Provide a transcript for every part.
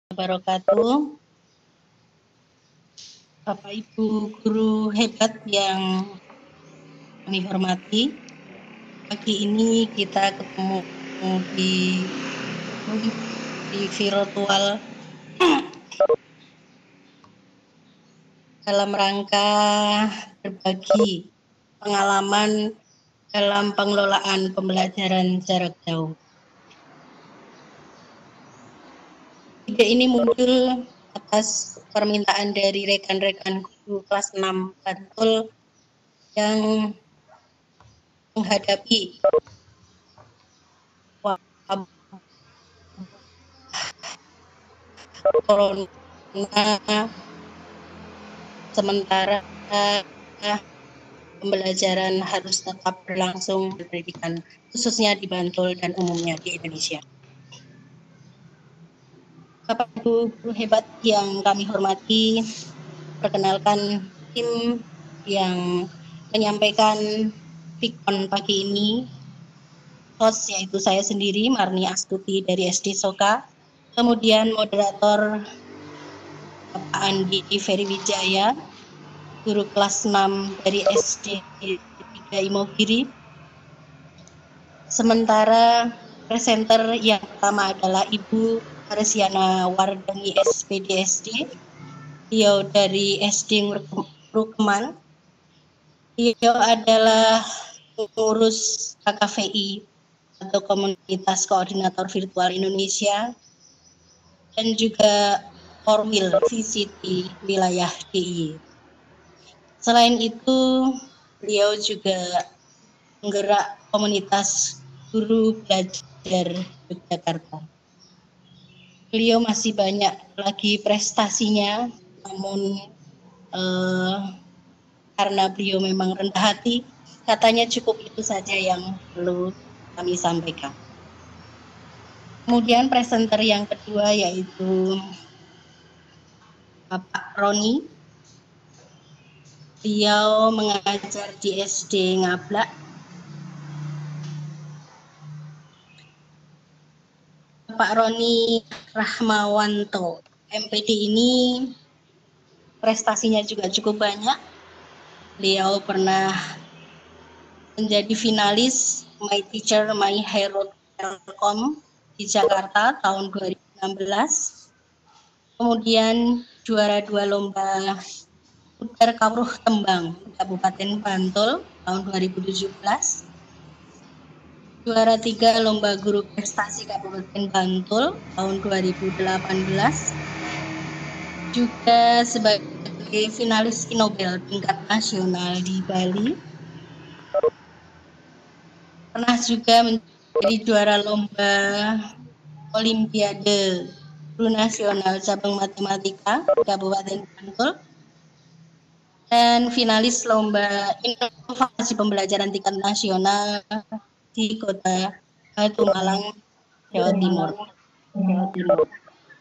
wabarakatuh. Bapak Ibu guru hebat yang kami hormati, pagi ini kita ketemu di virtual dalam rangka berbagi pengalaman dalam pengelolaan pembelajaran jarak jauh. Ide ini muncul atas permintaan dari rekan-rekan guru kelas 6 Bantul yang menghadapi wabah corona, sementara pembelajaran harus tetap berlangsung pendidikan, khususnya di Bantul dan umumnya di Indonesia. Bapak Ibu guru hebat yang kami hormati, perkenalkan tim yang menyampaikan pikon pagi ini, host yaitu saya sendiri, Marni Astuti dari SD Soka, kemudian moderator Bapak Andi Ferry Wijaya, guru kelas 6 dari SD 3 Imogiri. Sementara presenter yang pertama adalah Ibu Arsiana Wardani SPDSD, beliau dari SD Rukeman. Beliau adalah pengurus KKVI atau Komunitas Koordinator Virtual Indonesia dan juga Orwil VCT wilayah DIY. Selain itu, beliau juga penggerak komunitas guru belajar Yogyakarta. Beliau masih banyak lagi prestasinya, namun karena beliau memang rendah hati, katanya cukup itu saja yang perlu kami sampaikan. Kemudian presenter yang kedua yaitu Bapak Roni. Beliau mengajar di SD Ngablak. Pak Roni Rahmawanto, MPD ini prestasinya juga cukup banyak. Beliau pernah menjadi finalis My Teacher My Hero Telkom di Jakarta tahun 2016. Kemudian juara 2 lomba Putar Kawruh Tembang Kabupaten Bantul tahun 2017. Juara 3 Lomba Guru Prestasi Kabupaten Bantul tahun 2018. Juga sebagai finalis Nobel tingkat nasional di Bali. Pernah juga menjadi juara Lomba Olimpiade Guru Nasional Cabang Matematika Kabupaten Bantul. Dan finalis Lomba Inovasi Pembelajaran Tingkat Nasional di Kota Batu Malang, Jawa Timur.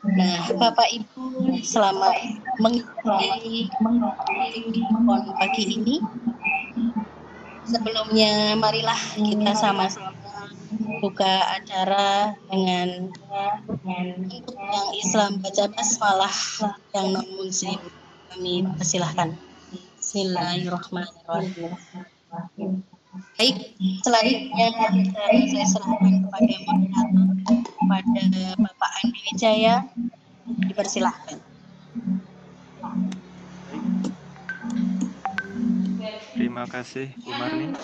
Nah, Bapak Ibu, selamat mengikuti pagi ini. Sebelumnya, marilah kita sama-sama buka acara dengan untuk yang Islam baca basmalah, yang non Muslim kami persilahkan. Bismillahirrahmanirrahim. Baik, selanjutnya saya serahkan kepada moderator, kepada Bapak Andi Wijaya, dipersilahkan. Terima kasih Bu Marni.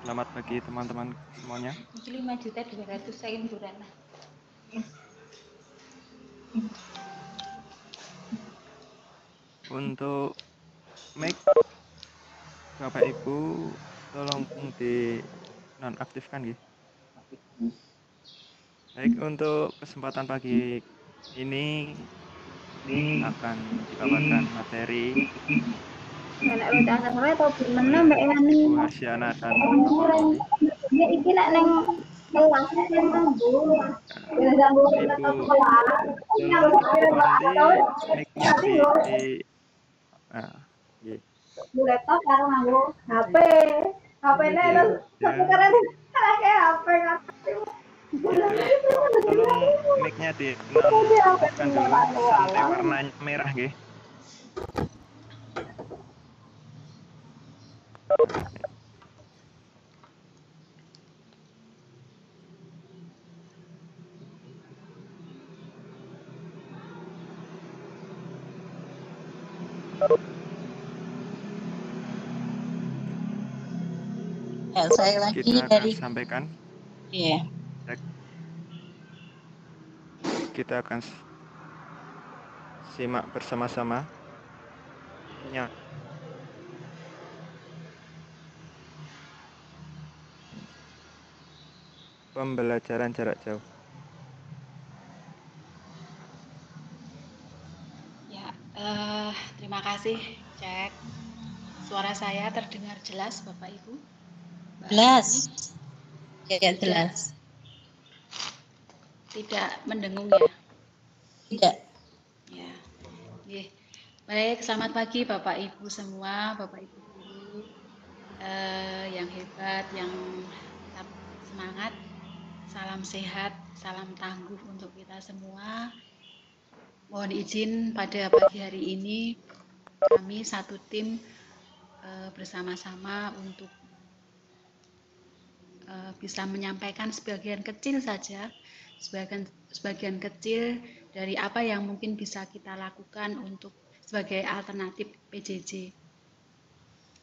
Selamat pagi teman-teman semuanya. 5.200.000 saya bulan. Untuk mic Bapak Ibu tolong di nonaktifkan gitu. Baik, untuk kesempatan pagi ini akan dibawakan materi Bu Arsiana dan Bu Roni. Iki nek ning kelas Ibu nanti mic-nya di laptop karo nganggo HP. HP-ne terus keren kayak HP tolong mic-nya di nonaktifkan dulu sampai warnanya merah nggih. Ya, saya lagi Kita akan dari sampaikan. ya. Kita akan simak bersama-sama. Pembelajaran jarak jauh. Ya, terima kasih, Cek. Suara saya terdengar jelas, Bapak Ibu? Mbak Jelas. Ani? Ya, jelas. Tidak mendengung ya? Tidak. Ya. Oke. Baik, selamat pagi Bapak Ibu semua, Bapak Ibu guru yang hebat, yang tetap semangat. Salam sehat, salam tangguh untuk kita semua. Mohon izin pada pagi hari ini kami satu tim bersama-sama untuk bisa menyampaikan sebagian kecil saja, sebagian kecil dari apa yang mungkin bisa kita lakukan untuk sebagai alternatif PJJ.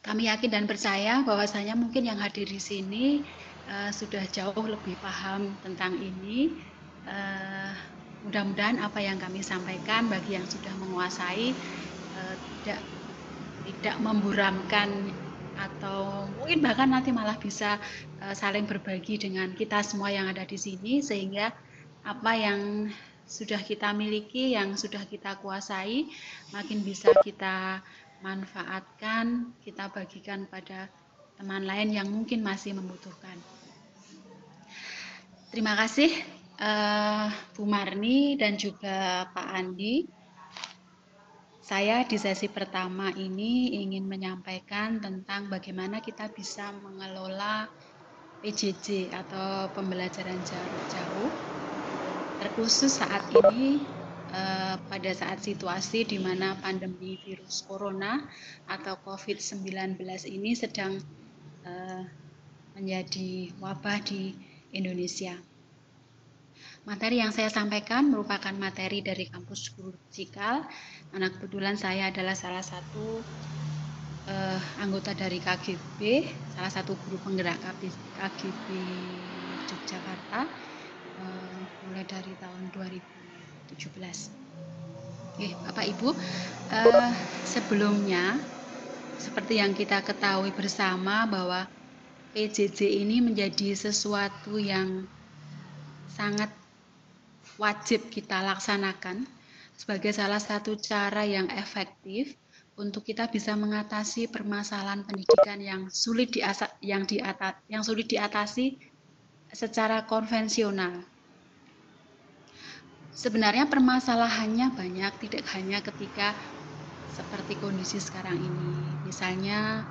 Kami yakin dan percaya bahwasanya mungkin yang hadir di sini sudah jauh lebih paham tentang ini. Mudah-mudahan apa yang kami sampaikan bagi yang sudah menguasai tidak memburamkan atau mungkin bahkan nanti malah bisa saling berbagi dengan kita semua yang ada di sini, sehingga apa yang sudah kita miliki, yang sudah kita kuasai makin bisa kita manfaatkan, kita bagikan pada teman lain yang mungkin masih membutuhkan. Terima kasih Bu Marni dan juga Pak Andi. Saya di sesi pertama ini ingin menyampaikan tentang bagaimana kita bisa mengelola PJJ atau pembelajaran jarak jauh, terkhusus saat ini pada saat situasi di mana pandemi virus corona atau COVID-19 ini sedang menjadi wabah di Indonesia. Materi yang saya sampaikan merupakan materi dari kampus Guru Cikal, karena kebetulan saya adalah salah satu anggota dari KGB, salah satu guru penggerak KGB Yogyakarta mulai dari tahun 2017. Oke, Bapak Ibu, sebelumnya seperti yang kita ketahui bersama bahwa PJJ ini menjadi sesuatu yang sangat wajib kita laksanakan sebagai salah satu cara yang efektif untuk kita bisa mengatasi permasalahan pendidikan yang sulit diatasi secara konvensional. Sebenarnya permasalahannya banyak, tidak hanya ketika seperti kondisi sekarang ini. Misalnya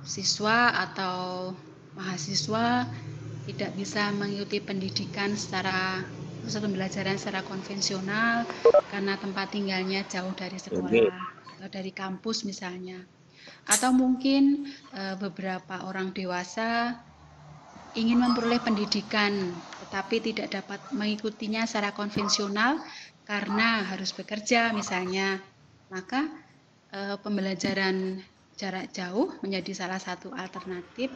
siswa atau mahasiswa tidak bisa mengikuti pendidikan secara pusat pembelajaran secara konvensional karena tempat tinggalnya jauh dari sekolah atau dari kampus misalnya. Atau mungkin beberapa orang dewasa ingin memperoleh pendidikan tetapi tidak dapat mengikutinya secara konvensional karena harus bekerja misalnya. Maka pembelajaran jarak jauh menjadi salah satu alternatif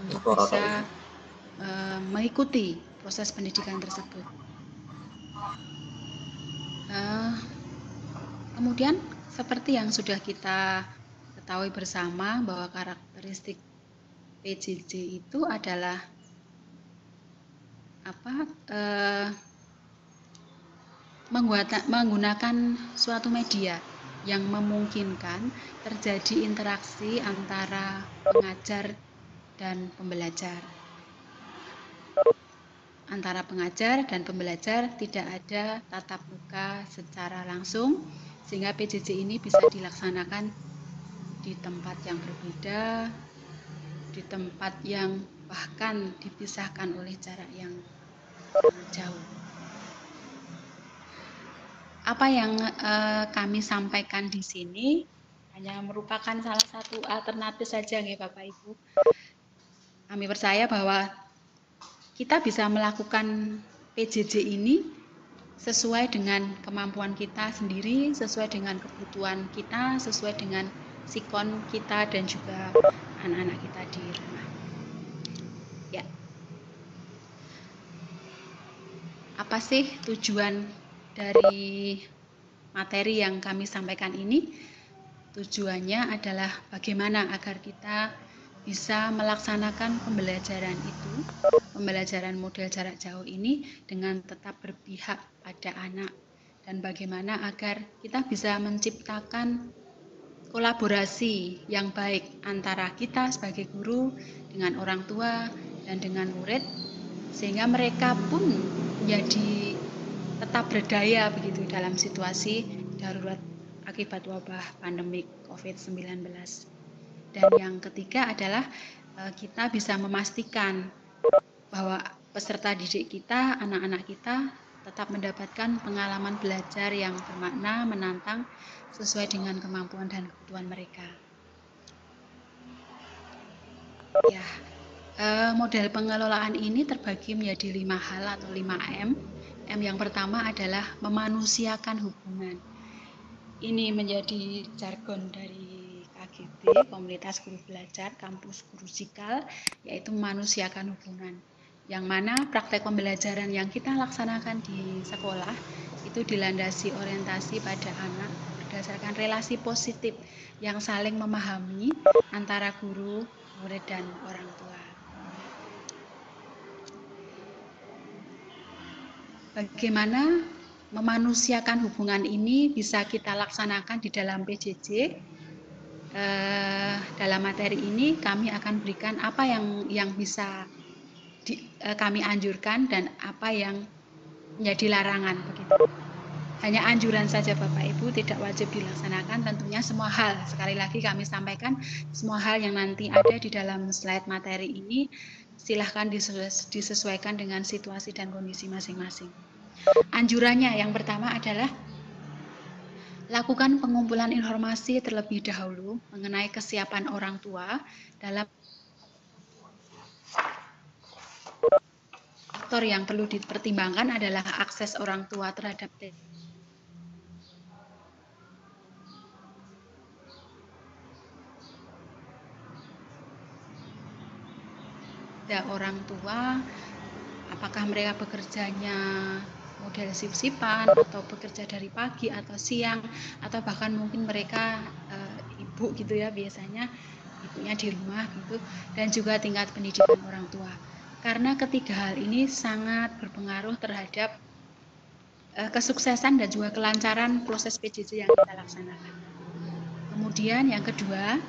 untuk bisa mengikuti proses pendidikan tersebut. Kemudian seperti yang sudah kita ketahui bersama bahwa karakteristik PJJ itu adalah menggunakan suatu media yang memungkinkan terjadi interaksi antara pengajar dan pembelajar. Antara pengajar dan pembelajar tidak ada tatap muka secara langsung, sehingga PJJ ini bisa dilaksanakan di tempat yang berbeda, di tempat yang bahkan dipisahkan oleh jarak yang jauh. Apa yang kami sampaikan di sini hanya merupakan salah satu alternatif saja ya Bapak Ibu. Kami percaya bahwa kita bisa melakukan PJJ ini sesuai dengan kemampuan kita sendiri, sesuai dengan kebutuhan kita, sesuai dengan sikon kita dan juga anak-anak kita di rumah. Ya. Apa sih tujuan dari materi yang kami sampaikan ini? Tujuannya adalah bagaimana agar kita bisa melaksanakan pembelajaran itu, pembelajaran model jarak jauh ini dengan tetap berpihak pada anak, dan bagaimana agar kita bisa menciptakan kolaborasi yang baik antara kita sebagai guru dengan orang tua dan dengan murid, sehingga mereka pun menjadi tetap berdaya begitu dalam situasi darurat akibat wabah pandemi COVID-19. Dan yang ketiga adalah kita bisa memastikan bahwa peserta didik kita, anak-anak kita tetap mendapatkan pengalaman belajar yang bermakna, menantang, sesuai dengan kemampuan dan kebutuhan mereka. Ya, model pengelolaan ini terbagi menjadi 5 hal atau 5M. M yang pertama adalah memanusiakan hubungan. Ini menjadi jargon dari KGB, Komunitas Guru Belajar Kampus Guru Cikal, yaitu memanusiakan hubungan. Yang mana praktek pembelajaran yang kita laksanakan di sekolah itu dilandasi orientasi pada anak berdasarkan relasi positif yang saling memahami antara guru, murid, dan orang tua. Bagaimana memanusiakan hubungan ini bisa kita laksanakan di dalam PJJ? Dalam materi ini kami akan berikan apa yang bisa kami anjurkan dan apa yang menjadi larangan begitu. Hanya anjuran saja Bapak Ibu, tidak wajib dilaksanakan tentunya semua hal. Sekali lagi kami sampaikan semua hal yang nanti ada di dalam slide materi ini silahkan disesuaikan dengan situasi dan kondisi masing-masing. Anjurannya yang pertama adalah lakukan pengumpulan informasi terlebih dahulu mengenai kesiapan orang tua dalam faktor yang perlu dipertimbangkan adalah akses orang tua terhadap orang tua, apakah mereka bekerjanya model shift-shiftan atau bekerja dari pagi atau siang, atau bahkan mungkin mereka ibu gitu ya, biasanya ibunya di rumah gitu, dan juga tingkat pendidikan orang tua. Karena ketiga hal ini sangat berpengaruh terhadap kesuksesan dan juga kelancaran proses PJJ yang kita laksanakan. Kemudian yang kedua,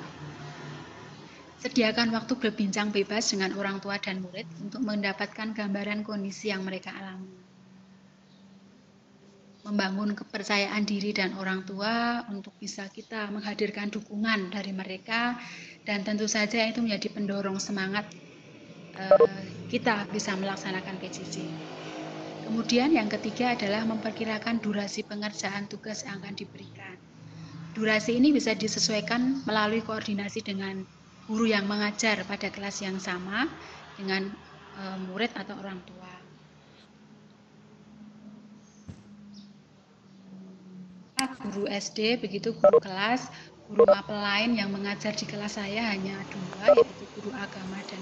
sediakan waktu berbincang bebas dengan orang tua dan murid untuk mendapatkan gambaran kondisi yang mereka alami. Membangun kepercayaan diri dan orang tua untuk bisa kita menghadirkan dukungan dari mereka, dan tentu saja itu menjadi pendorong semangat kita bisa melaksanakan PJJ. Kemudian yang ketiga adalah memperkirakan durasi pengerjaan tugas yang akan diberikan. Durasi ini bisa disesuaikan melalui koordinasi dengan guru yang mengajar pada kelas yang sama dengan murid atau orang tua. Guru SD, begitu guru kelas, guru mapel lain yang mengajar di kelas saya hanya 2, yaitu guru agama dan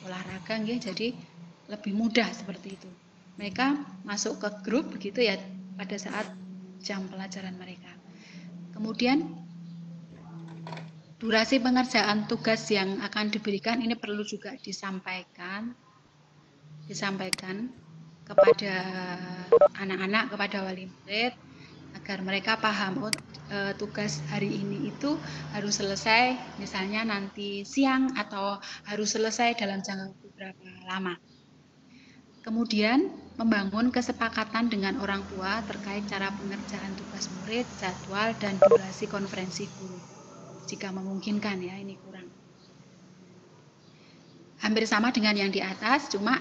olahraga, jadi lebih mudah seperti itu. Mereka masuk ke grup begitu ya pada saat jam pelajaran mereka. Kemudian durasi pengerjaan tugas yang akan diberikan ini perlu juga disampaikan kepada anak-anak, kepada wali murid, agar mereka paham tugas hari ini itu harus selesai misalnya nanti siang atau harus selesai dalam jangka beberapa lama. Kemudian membangun kesepakatan dengan orang tua terkait cara pengerjaan tugas murid, jadwal, dan durasi konferensi guru jika memungkinkan ya, ini kurang. hampir sama dengan yang di atas, cuma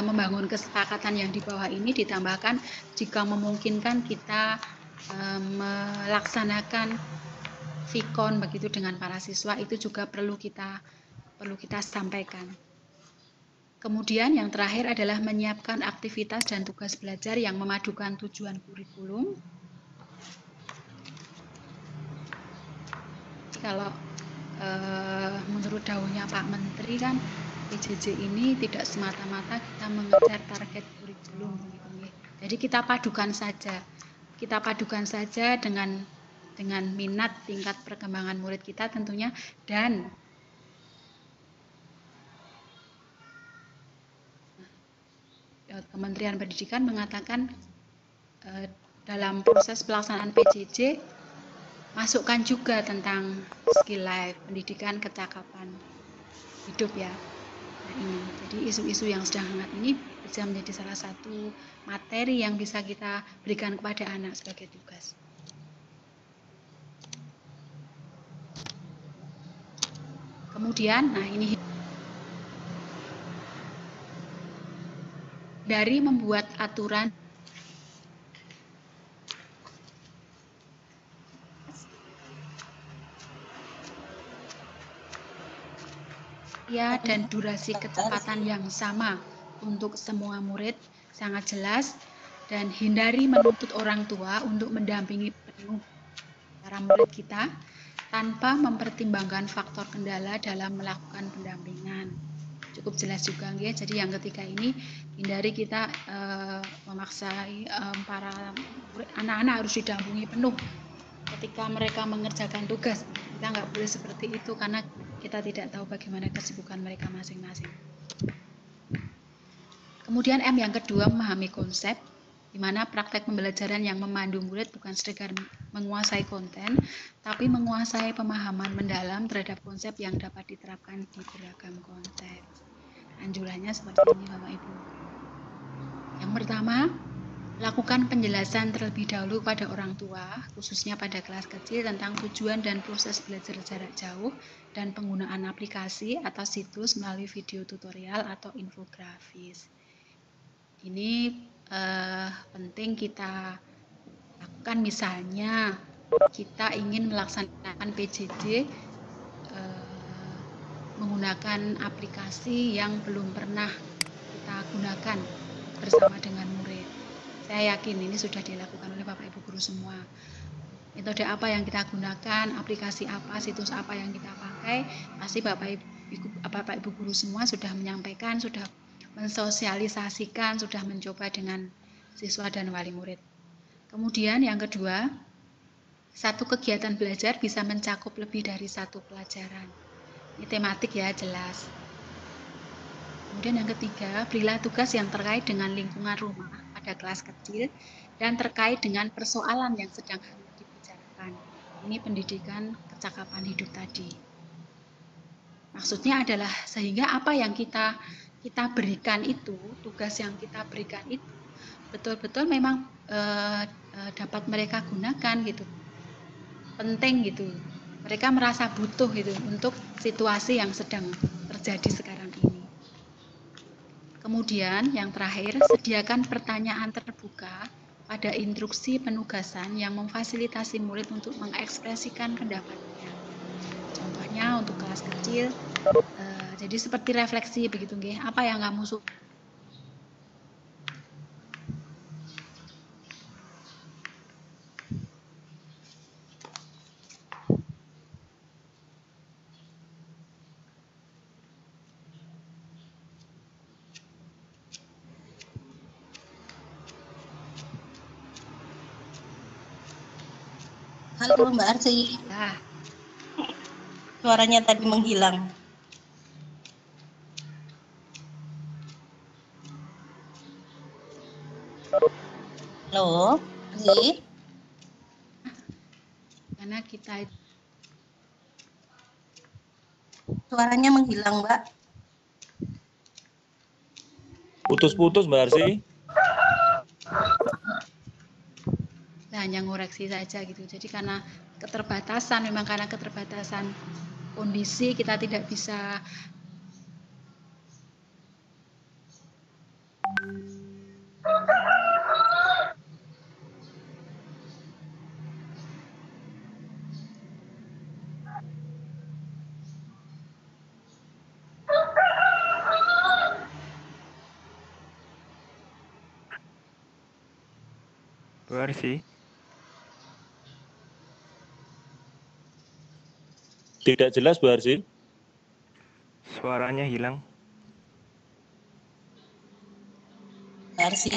membangun kesepakatan yang di bawah ini ditambahkan jika memungkinkan kita melaksanakan vikon begitu dengan para siswa, itu juga perlu kita sampaikan. Kemudian yang terakhir adalah menyiapkan aktivitas dan tugas belajar yang memadukan tujuan kurikulum. Kalau menurut dawuhnya Pak Menteri kan PJJ ini tidak semata-mata kita mengejar target kurikulum gitu. Jadi kita padukan saja dengan minat tingkat perkembangan murid kita tentunya, dan Kementerian Pendidikan mengatakan dalam proses pelaksanaan PJJ masukkan juga tentang skill life, pendidikan kecakapan hidup ya. Nah ini, jadi isu-isu yang sedang hangat ini bisa menjadi salah satu materi yang bisa kita berikan kepada anak sebagai tugas. Kemudian, nah ini dari membuat aturan dan durasi kecepatan yang sama untuk semua murid sangat jelas, dan hindari menuntut orang tua untuk mendampingi penuh para murid kita tanpa mempertimbangkan faktor kendala dalam melakukan pendampingan. Cukup jelas juga ya. Jadi yang ketiga ini, hindari kita memaksai para anak-anak harus didampingi penuh ketika mereka mengerjakan tugas. Kita nggak boleh seperti itu karena kita tidak tahu bagaimana kesibukan mereka masing-masing. Kemudian M yang kedua, memahami konsep, di mana praktek pembelajaran yang memandu murid bukan sekedar menguasai konten, tapi menguasai pemahaman mendalam terhadap konsep yang dapat diterapkan di beragam konteks. Anjurannya seperti ini Bapak Ibu. Yang pertama, lakukan penjelasan terlebih dahulu pada orang tua, khususnya pada kelas kecil, tentang tujuan dan proses belajar jarak jauh dan penggunaan aplikasi atau situs melalui video tutorial atau infografis. Ini penting kita lakukan, misalnya kita ingin melaksanakan PJJ menggunakan aplikasi yang belum pernah kita gunakan bersama dengan murid. Saya yakin ini sudah dilakukan oleh Bapak Ibu guru semua. Metode apa yang kita gunakan, aplikasi apa, situs apa yang kita pakai, pasti Bapak Ibu guru semua sudah menyampaikan, sudah mensosialisasikan, sudah mencoba dengan siswa dan wali murid. Kemudian yang kedua, satu kegiatan belajar bisa mencakup lebih dari satu pelajaran. Ini tematik ya, jelas. Kemudian yang ketiga, berilah tugas yang terkait dengan lingkungan rumah pada kelas kecil dan terkait dengan persoalan yang sedang dibicarakan. Ini pendidikan kecakapan hidup tadi. Maksudnya adalah sehingga apa yang kita berikan itu, tugas yang kita berikan itu betul-betul memang dapat mereka gunakan gitu. Penting gitu. Mereka merasa butuh gitu untuk situasi yang sedang terjadi sekarang ini. Kemudian yang terakhir, sediakan pertanyaan terbuka pada instruksi penugasan yang memfasilitasi murid untuk mengekspresikan pendapatnya. Contohnya untuk kelas kecil, jadi seperti refleksi begitu nggih. Apa yang kamu suka? Halo Mbak Arsi. Nah, Suaranya tadi menghilang. Halo, Arsi. karena kita Suaranya menghilang, Mbak. Putus-putus Mbak Arsi. hanya ngoreksi saja gitu. Jadi karena keterbatasan, memang karena keterbatasan kondisi kita tidak bisa Bu Arsi, Tidak jelas, Bu Arsi. suaranya hilang. Arsi.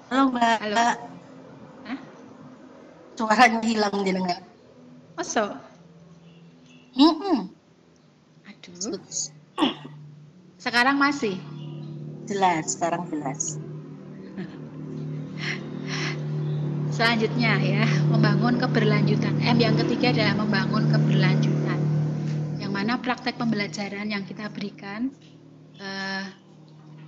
Halo Mbak. Halo. Hah? Suaranya hilang jenengan. Masuk. Aduh. Sekarang masih. Jelas, sekarang jelas. Selanjutnya ya, membangun keberlanjutan. M yang ketiga adalah membangun keberlanjutan. Yang mana praktek pembelajaran yang kita berikan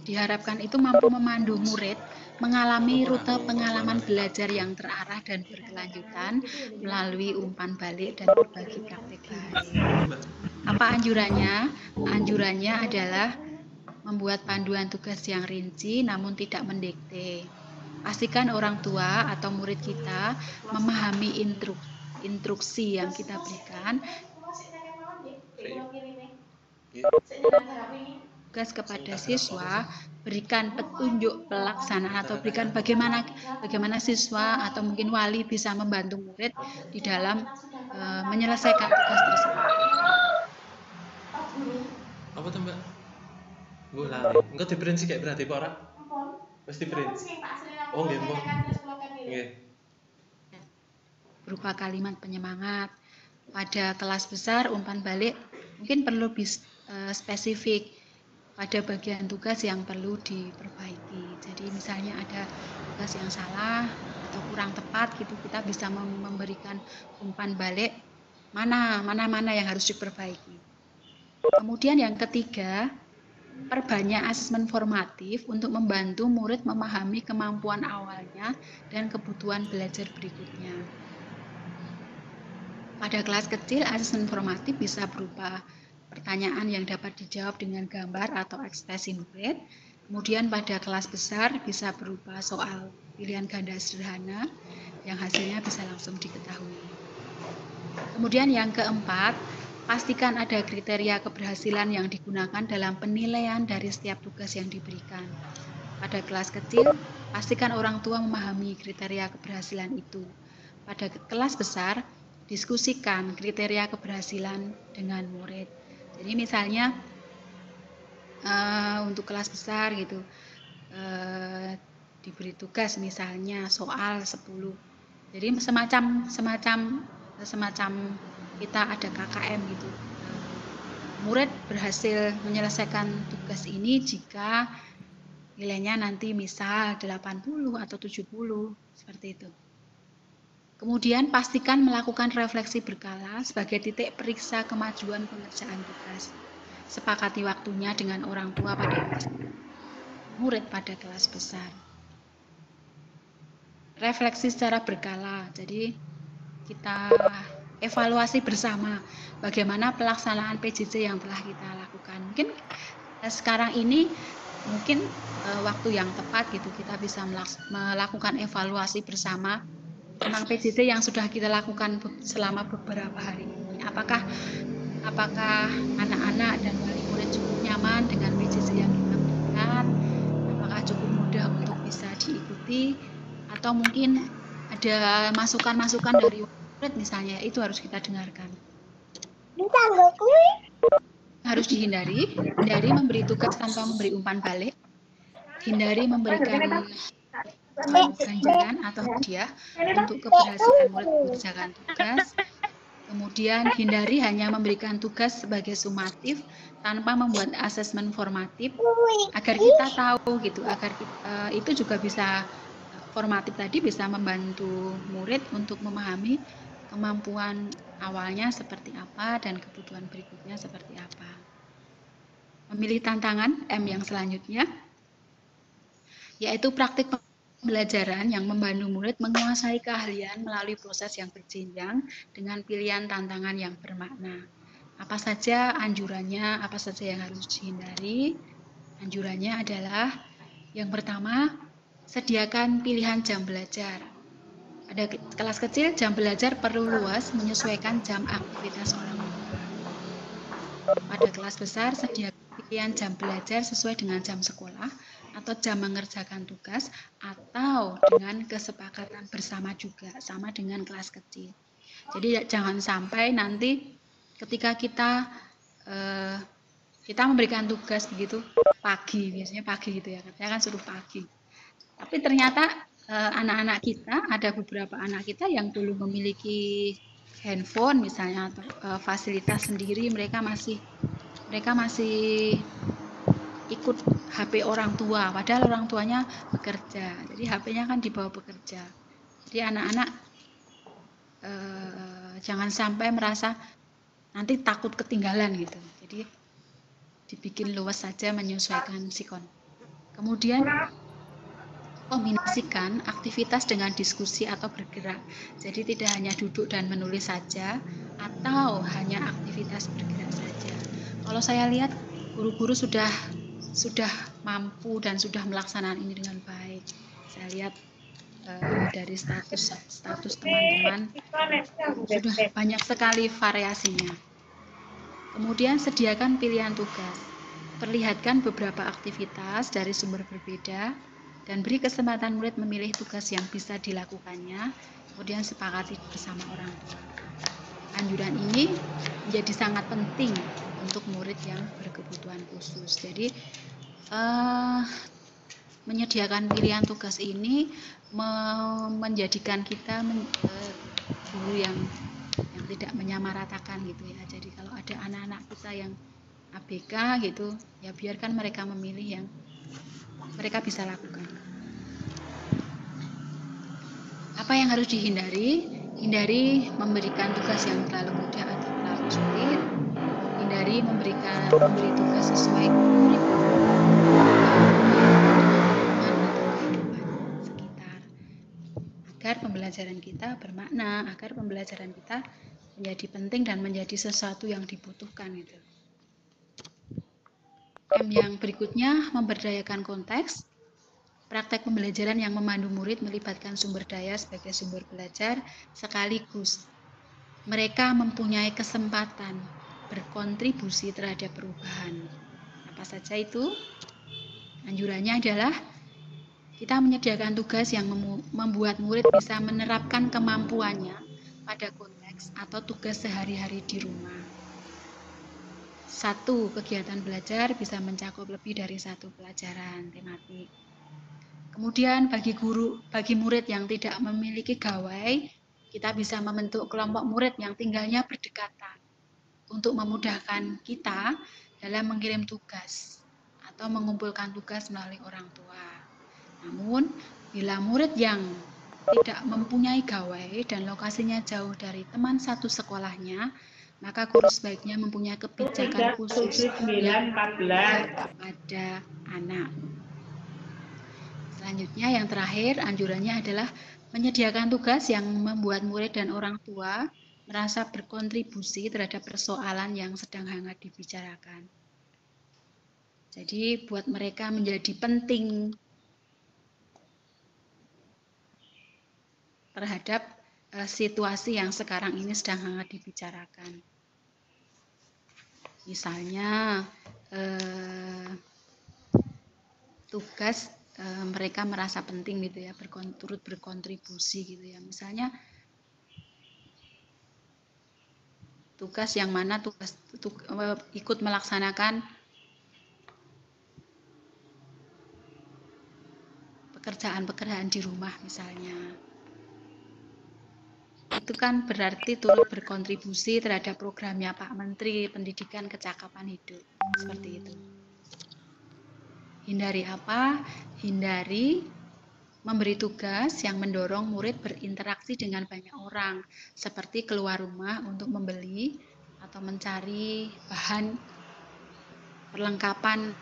diharapkan itu mampu memandu murid mengalami rute pengalaman belajar yang terarah dan berkelanjutan melalui umpan balik dan berbagi praktek lain. Apa anjurannya? Anjurannya adalah membuat panduan tugas yang rinci namun tidak mendikte. Pastikan orang tua atau murid kita memahami instruksi yang kita berikan. Tugas kepada siswa, berikan petunjuk pelaksanaan atau berikan bagaimana siswa atau mungkin wali bisa membantu murid di dalam menyelesaikan tugas tersebut. Apa tuh Mbak? Bu lali. Engko diprinci kayak berarti apa ora? Wis diprinci. Oh nggih, Bu. Nggih. Berupa kalimat penyemangat. Pada kelas besar umpan balik mungkin perlu spesifik pada bagian tugas yang perlu diperbaiki. Jadi misalnya ada tugas yang salah atau kurang tepat gitu, kita bisa memberikan umpan balik mana yang harus diperbaiki. Kemudian yang ketiga, perbanyak asesmen formatif untuk membantu murid memahami kemampuan awalnya dan kebutuhan belajar berikutnya. Pada kelas kecil, asesmen formatif bisa berupa pertanyaan yang dapat dijawab dengan gambar atau ekspresi murid. Kemudian pada kelas besar bisa berupa soal pilihan ganda sederhana yang hasilnya bisa langsung diketahui. Kemudian yang keempat, pastikan ada kriteria keberhasilan yang digunakan dalam penilaian dari setiap tugas yang diberikan. Pada kelas kecil, pastikan orang tua memahami kriteria keberhasilan itu. Pada kelas besar, diskusikan kriteria keberhasilan dengan murid. Jadi misalnya untuk kelas besar gitu, diberi tugas misalnya soal 10. Jadi semacam kita ada KKM gitu. Murid berhasil menyelesaikan tugas ini jika nilainya nanti misal 80 atau 70, seperti itu. Kemudian pastikan melakukan refleksi berkala sebagai titik periksa kemajuan pengerjaan tugas. Sepakati waktunya dengan orang tua pada murid pada kelas besar. Refleksi secara berkala, jadi kita evaluasi bersama bagaimana pelaksanaan PJJ yang telah kita lakukan. Mungkin sekarang ini waktu yang tepat gitu kita bisa melakukan evaluasi bersama tentang PJJ yang sudah kita lakukan selama beberapa hari ini. Apakah anak-anak dan wali murid cukup nyaman dengan PJJ yang kita berikan? Apakah cukup mudah untuk bisa diikuti? Atau mungkin ada masukan-masukan dari murid misalnya, itu harus kita dengarkan. Harus hindari memberi tugas tanpa memberi umpan balik. Hindari memberikan ganjaran atau hadiah untuk keberhasilan murid mengerjakan tugas. Kemudian hindari hanya memberikan tugas sebagai sumatif tanpa membuat asesmen formatif agar kita tahu gitu, itu juga bisa formatif tadi bisa membantu murid untuk memahami kemampuan awalnya seperti apa dan kebutuhan berikutnya seperti apa. Memilih tantangan M yang selanjutnya yaitu praktik pembelajaran yang membantu murid menguasai keahlian melalui proses yang berjenjang dengan pilihan tantangan yang bermakna. Apa saja anjurannya, apa saja yang harus dihindari? Anjurannya adalah yang pertama, sediakan pilihan jam belajar. Pada kelas kecil, jam belajar perlu luas menyesuaikan jam aktivitas orang tua. Pada kelas besar, sediakan pilihan jam belajar sesuai dengan jam sekolah atau jam mengerjakan tugas atau dengan kesepakatan bersama juga, sama dengan kelas kecil. Jadi jangan sampai nanti ketika kita memberikan tugas begitu pagi, biasanya pagi gitu ya, katanya kan suruh pagi. Tapi ternyata anak-anak kita, ada beberapa anak kita yang belum memiliki handphone misalnya atau fasilitas sendiri, mereka masih ikut HP orang tua, padahal orang tuanya bekerja. Jadi HP-nya kan dibawa bekerja. Jadi anak-anak jangan sampai merasa nanti takut ketinggalan gitu. Jadi dibikin luas saja menyesuaikan sikon. Kemudian kombinasikan aktivitas dengan diskusi atau bergerak. Jadi tidak hanya duduk dan menulis saja atau hanya aktivitas bergerak saja. Kalau saya lihat guru-guru sudah mampu dan sudah melaksanakan ini dengan baik. Saya lihat dari status teman-teman sudah banyak sekali variasinya. Kemudian sediakan pilihan tugas. Perlihatkan beberapa aktivitas dari sumber berbeda dan beri kesempatan murid memilih tugas yang bisa dilakukannya, kemudian sepakati bersama orang tua. Anjuran ini menjadi sangat penting untuk murid yang berkebutuhan khusus. Jadi menyediakan pilihan tugas ini menjadikan kita guru yang tidak menyamaratakan gitu ya. Jadi kalau ada anak-anak kita yang ABK gitu, ya biarkan mereka memilih yang mereka bisa lakukan. Apa yang harus dihindari? Hindari memberikan tugas yang terlalu mudah atau terlalu sulit. Hindari memberi tugas sesuai sekitar, agar pembelajaran kita bermakna, agar pembelajaran kita menjadi penting dan menjadi sesuatu yang dibutuhkan gitu. M yang berikutnya, memberdayakan konteks. Praktek pembelajaran yang memandu murid melibatkan sumber daya sebagai sumber belajar sekaligus mereka mempunyai kesempatan berkontribusi terhadap perubahan. Apa saja itu? Anjurannya adalah kita menyediakan tugas yang membuat murid bisa menerapkan kemampuannya pada konteks atau tugas sehari-hari di rumah. 1. Kegiatan belajar bisa mencakup lebih dari 1 pelajaran tematik. Kemudian bagi murid yang tidak memiliki gawai, kita bisa membentuk kelompok murid yang tinggalnya berdekatan untuk memudahkan kita dalam mengirim tugas atau mengumpulkan tugas melalui orang tua. Namun, bila murid yang tidak mempunyai gawai dan lokasinya jauh dari teman satu sekolahnya, maka guru sebaiknya mempunyai kebijakan khusus yang pada anak. Selanjutnya yang terakhir, anjurannya adalah menyediakan tugas yang membuat murid dan orang tua merasa berkontribusi terhadap persoalan yang sedang hangat dibicarakan. Jadi buat mereka menjadi penting terhadap situasi yang sekarang ini sedang hangat dibicarakan. Misalnya tugas mereka merasa penting gitu ya, turut berkontribusi gitu ya. Misalnya tugas yang mana ikut melaksanakan pekerjaan-pekerjaan di rumah misalnya. Itu kan berarti turut berkontribusi terhadap programnya Pak Menteri Pendidikan Kecakapan Hidup. Seperti itu. Hindari apa? Hindari memberi tugas yang mendorong murid berinteraksi dengan banyak orang, seperti keluar rumah untuk membeli atau mencari bahan perlengkapan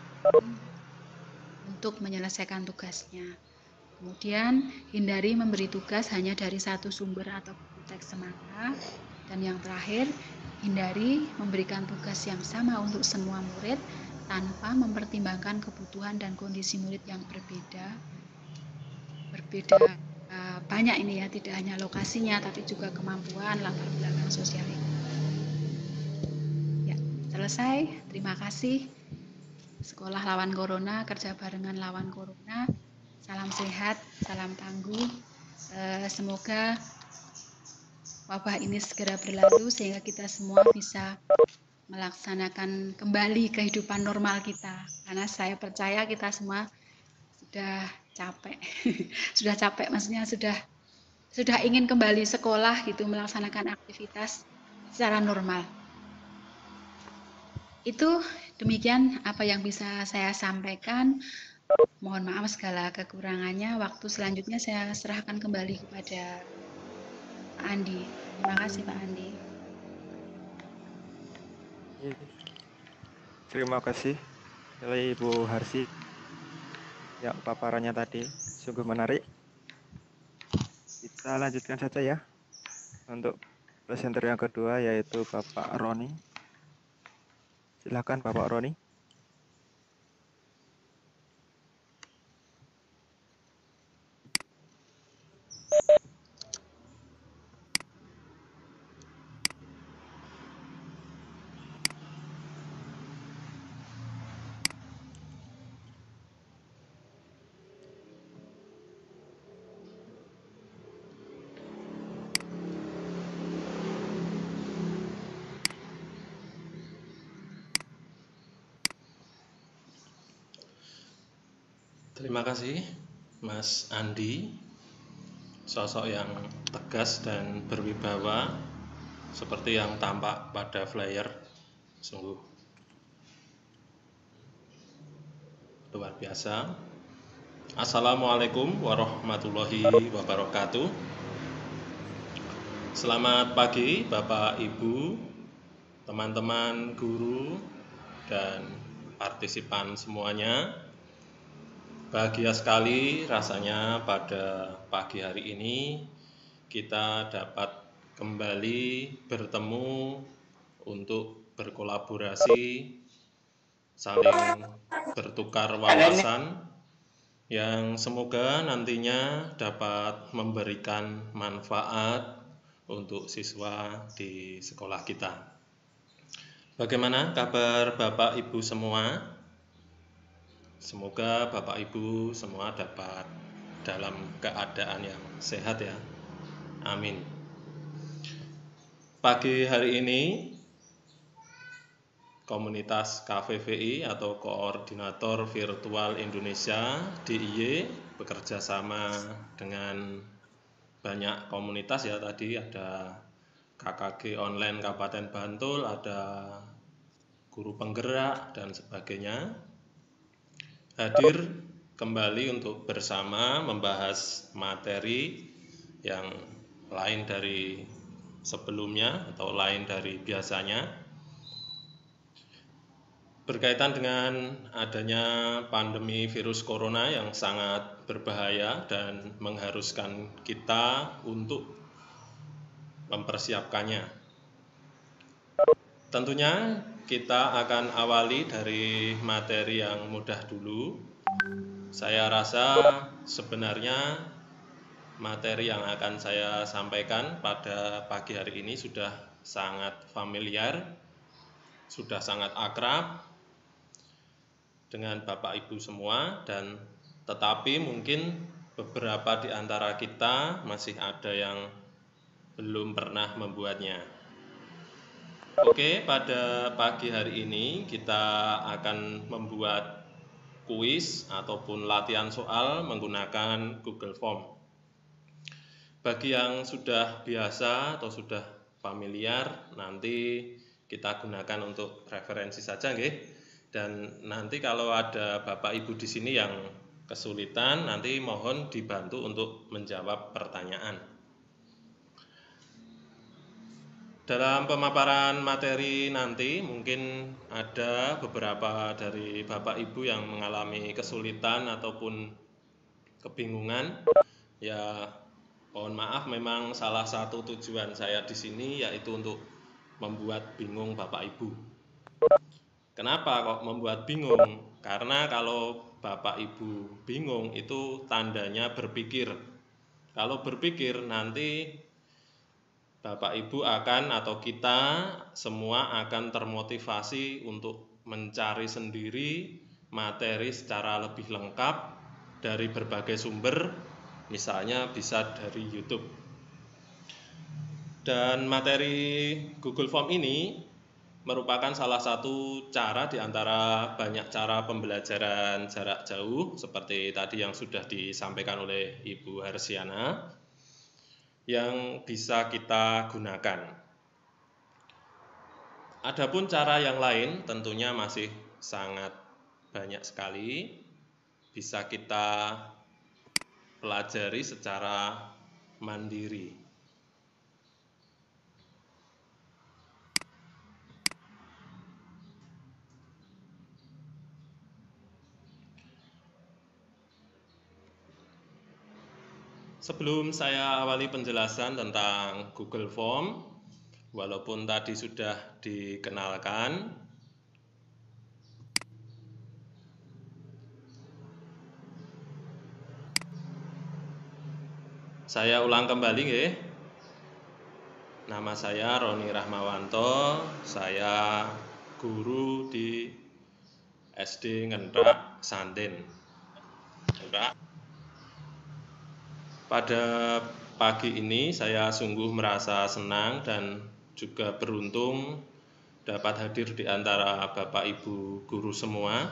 untuk menyelesaikan tugasnya. Kemudian, hindari memberi tugas hanya dari satu sumber atau teks semata. Dan yang terakhir, Hindari memberikan tugas yang sama untuk semua murid tanpa mempertimbangkan kebutuhan dan kondisi murid yang berbeda banyak ini ya, tidak hanya lokasinya tapi juga kemampuan, latar belakang sosial. Ya, selesai. Terima kasih. Sekolah lawan corona, kerja barengan lawan corona. Salam sehat, salam tangguh. Semoga wabah ini segera berlalu sehingga kita semua bisa melaksanakan kembali kehidupan normal kita. Karena saya percaya kita semua sudah capek. Sudah capek, maksudnya sudah ingin kembali sekolah gitu, melaksanakan aktivitas secara normal. Itu demikian apa yang bisa saya sampaikan. Mohon maaf segala kekurangannya. Waktu selanjutnya saya serahkan kembali kepada Pak Andi. Terima kasih Pak Andi. Terima kasih oleh Ibu Harsi. Ya, paparannya tadi sungguh menarik. Kita lanjutkan saja ya untuk presenter yang kedua, yaitu Bapak Roni. Silakan Bapak Roni. Terima kasih Mas Andi, sosok yang tegas dan berwibawa seperti yang tampak pada flyer. Sungguh luar biasa. Assalamualaikum warahmatullahi wabarakatuh. Selamat pagi Bapak Ibu, teman-teman guru dan partisipan semuanya. Bahagia sekali rasanya pada pagi hari ini kita dapat kembali bertemu untuk berkolaborasi, saling bertukar wawasan yang semoga nantinya dapat memberikan manfaat untuk siswa di sekolah kita. Bagaimana kabar Bapak Ibu semua? Semoga Bapak Ibu semua dapat dalam keadaan yang sehat ya. Amin. Pagi hari ini komunitas KVVI atau Koordinator Virtual Indonesia DIY bekerja sama dengan banyak komunitas ya, tadi ada KKG Online Kabupaten Bantul, ada guru penggerak dan sebagainya, hadir kembali untuk bersama membahas materi yang lain dari sebelumnya atau lain dari biasanya, berkaitan dengan adanya pandemi virus corona yang sangat berbahaya dan mengharuskan kita untuk mempersiapkannya. Tentunya kita akan awali dari materi yang mudah dulu. Saya rasa sebenarnya materi yang akan saya sampaikan pada pagi hari ini sudah sangat familiar, sudah sangat akrab dengan Bapak Ibu semua, dan tetapi mungkin beberapa di antara kita masih ada yang belum pernah membuatnya. Oke, pada pagi hari ini kita akan membuat kuis ataupun latihan soal menggunakan Google Form. Bagi yang sudah biasa atau sudah familiar, nanti kita gunakan untuk referensi saja, nggih. Dan nanti kalau ada Bapak Ibu di sini yang kesulitan, nanti mohon dibantu untuk menjawab pertanyaan. Dalam pemaparan materi nanti mungkin ada beberapa dari Bapak Ibu yang mengalami kesulitan ataupun kebingungan. Ya, mohon maaf, memang salah satu tujuan saya di sini yaitu untuk membuat bingung Bapak Ibu. Kenapa kok membuat bingung? Karena kalau Bapak Ibu bingung itu tandanya berpikir. Kalau berpikir nanti Bapak Ibu akan atau kita semua akan termotivasi untuk mencari sendiri materi secara lebih lengkap dari berbagai sumber, misalnya bisa dari YouTube. Dan materi Google Form ini merupakan salah satu cara di antara banyak cara pembelajaran jarak jauh seperti tadi yang sudah disampaikan oleh Ibu Harsiana yang bisa kita gunakan. Adapun cara yang lain tentunya masih sangat banyak sekali bisa kita pelajari secara mandiri. Sebelum saya awali penjelasan tentang Google Form, walaupun tadi sudah dikenalkan, saya ulang kembali ya. Nama saya Roni Rahmawanto, saya guru di SD Ngendrak Santen. Pada pagi ini saya sungguh merasa senang dan juga beruntung dapat hadir di antara Bapak Ibu guru semua.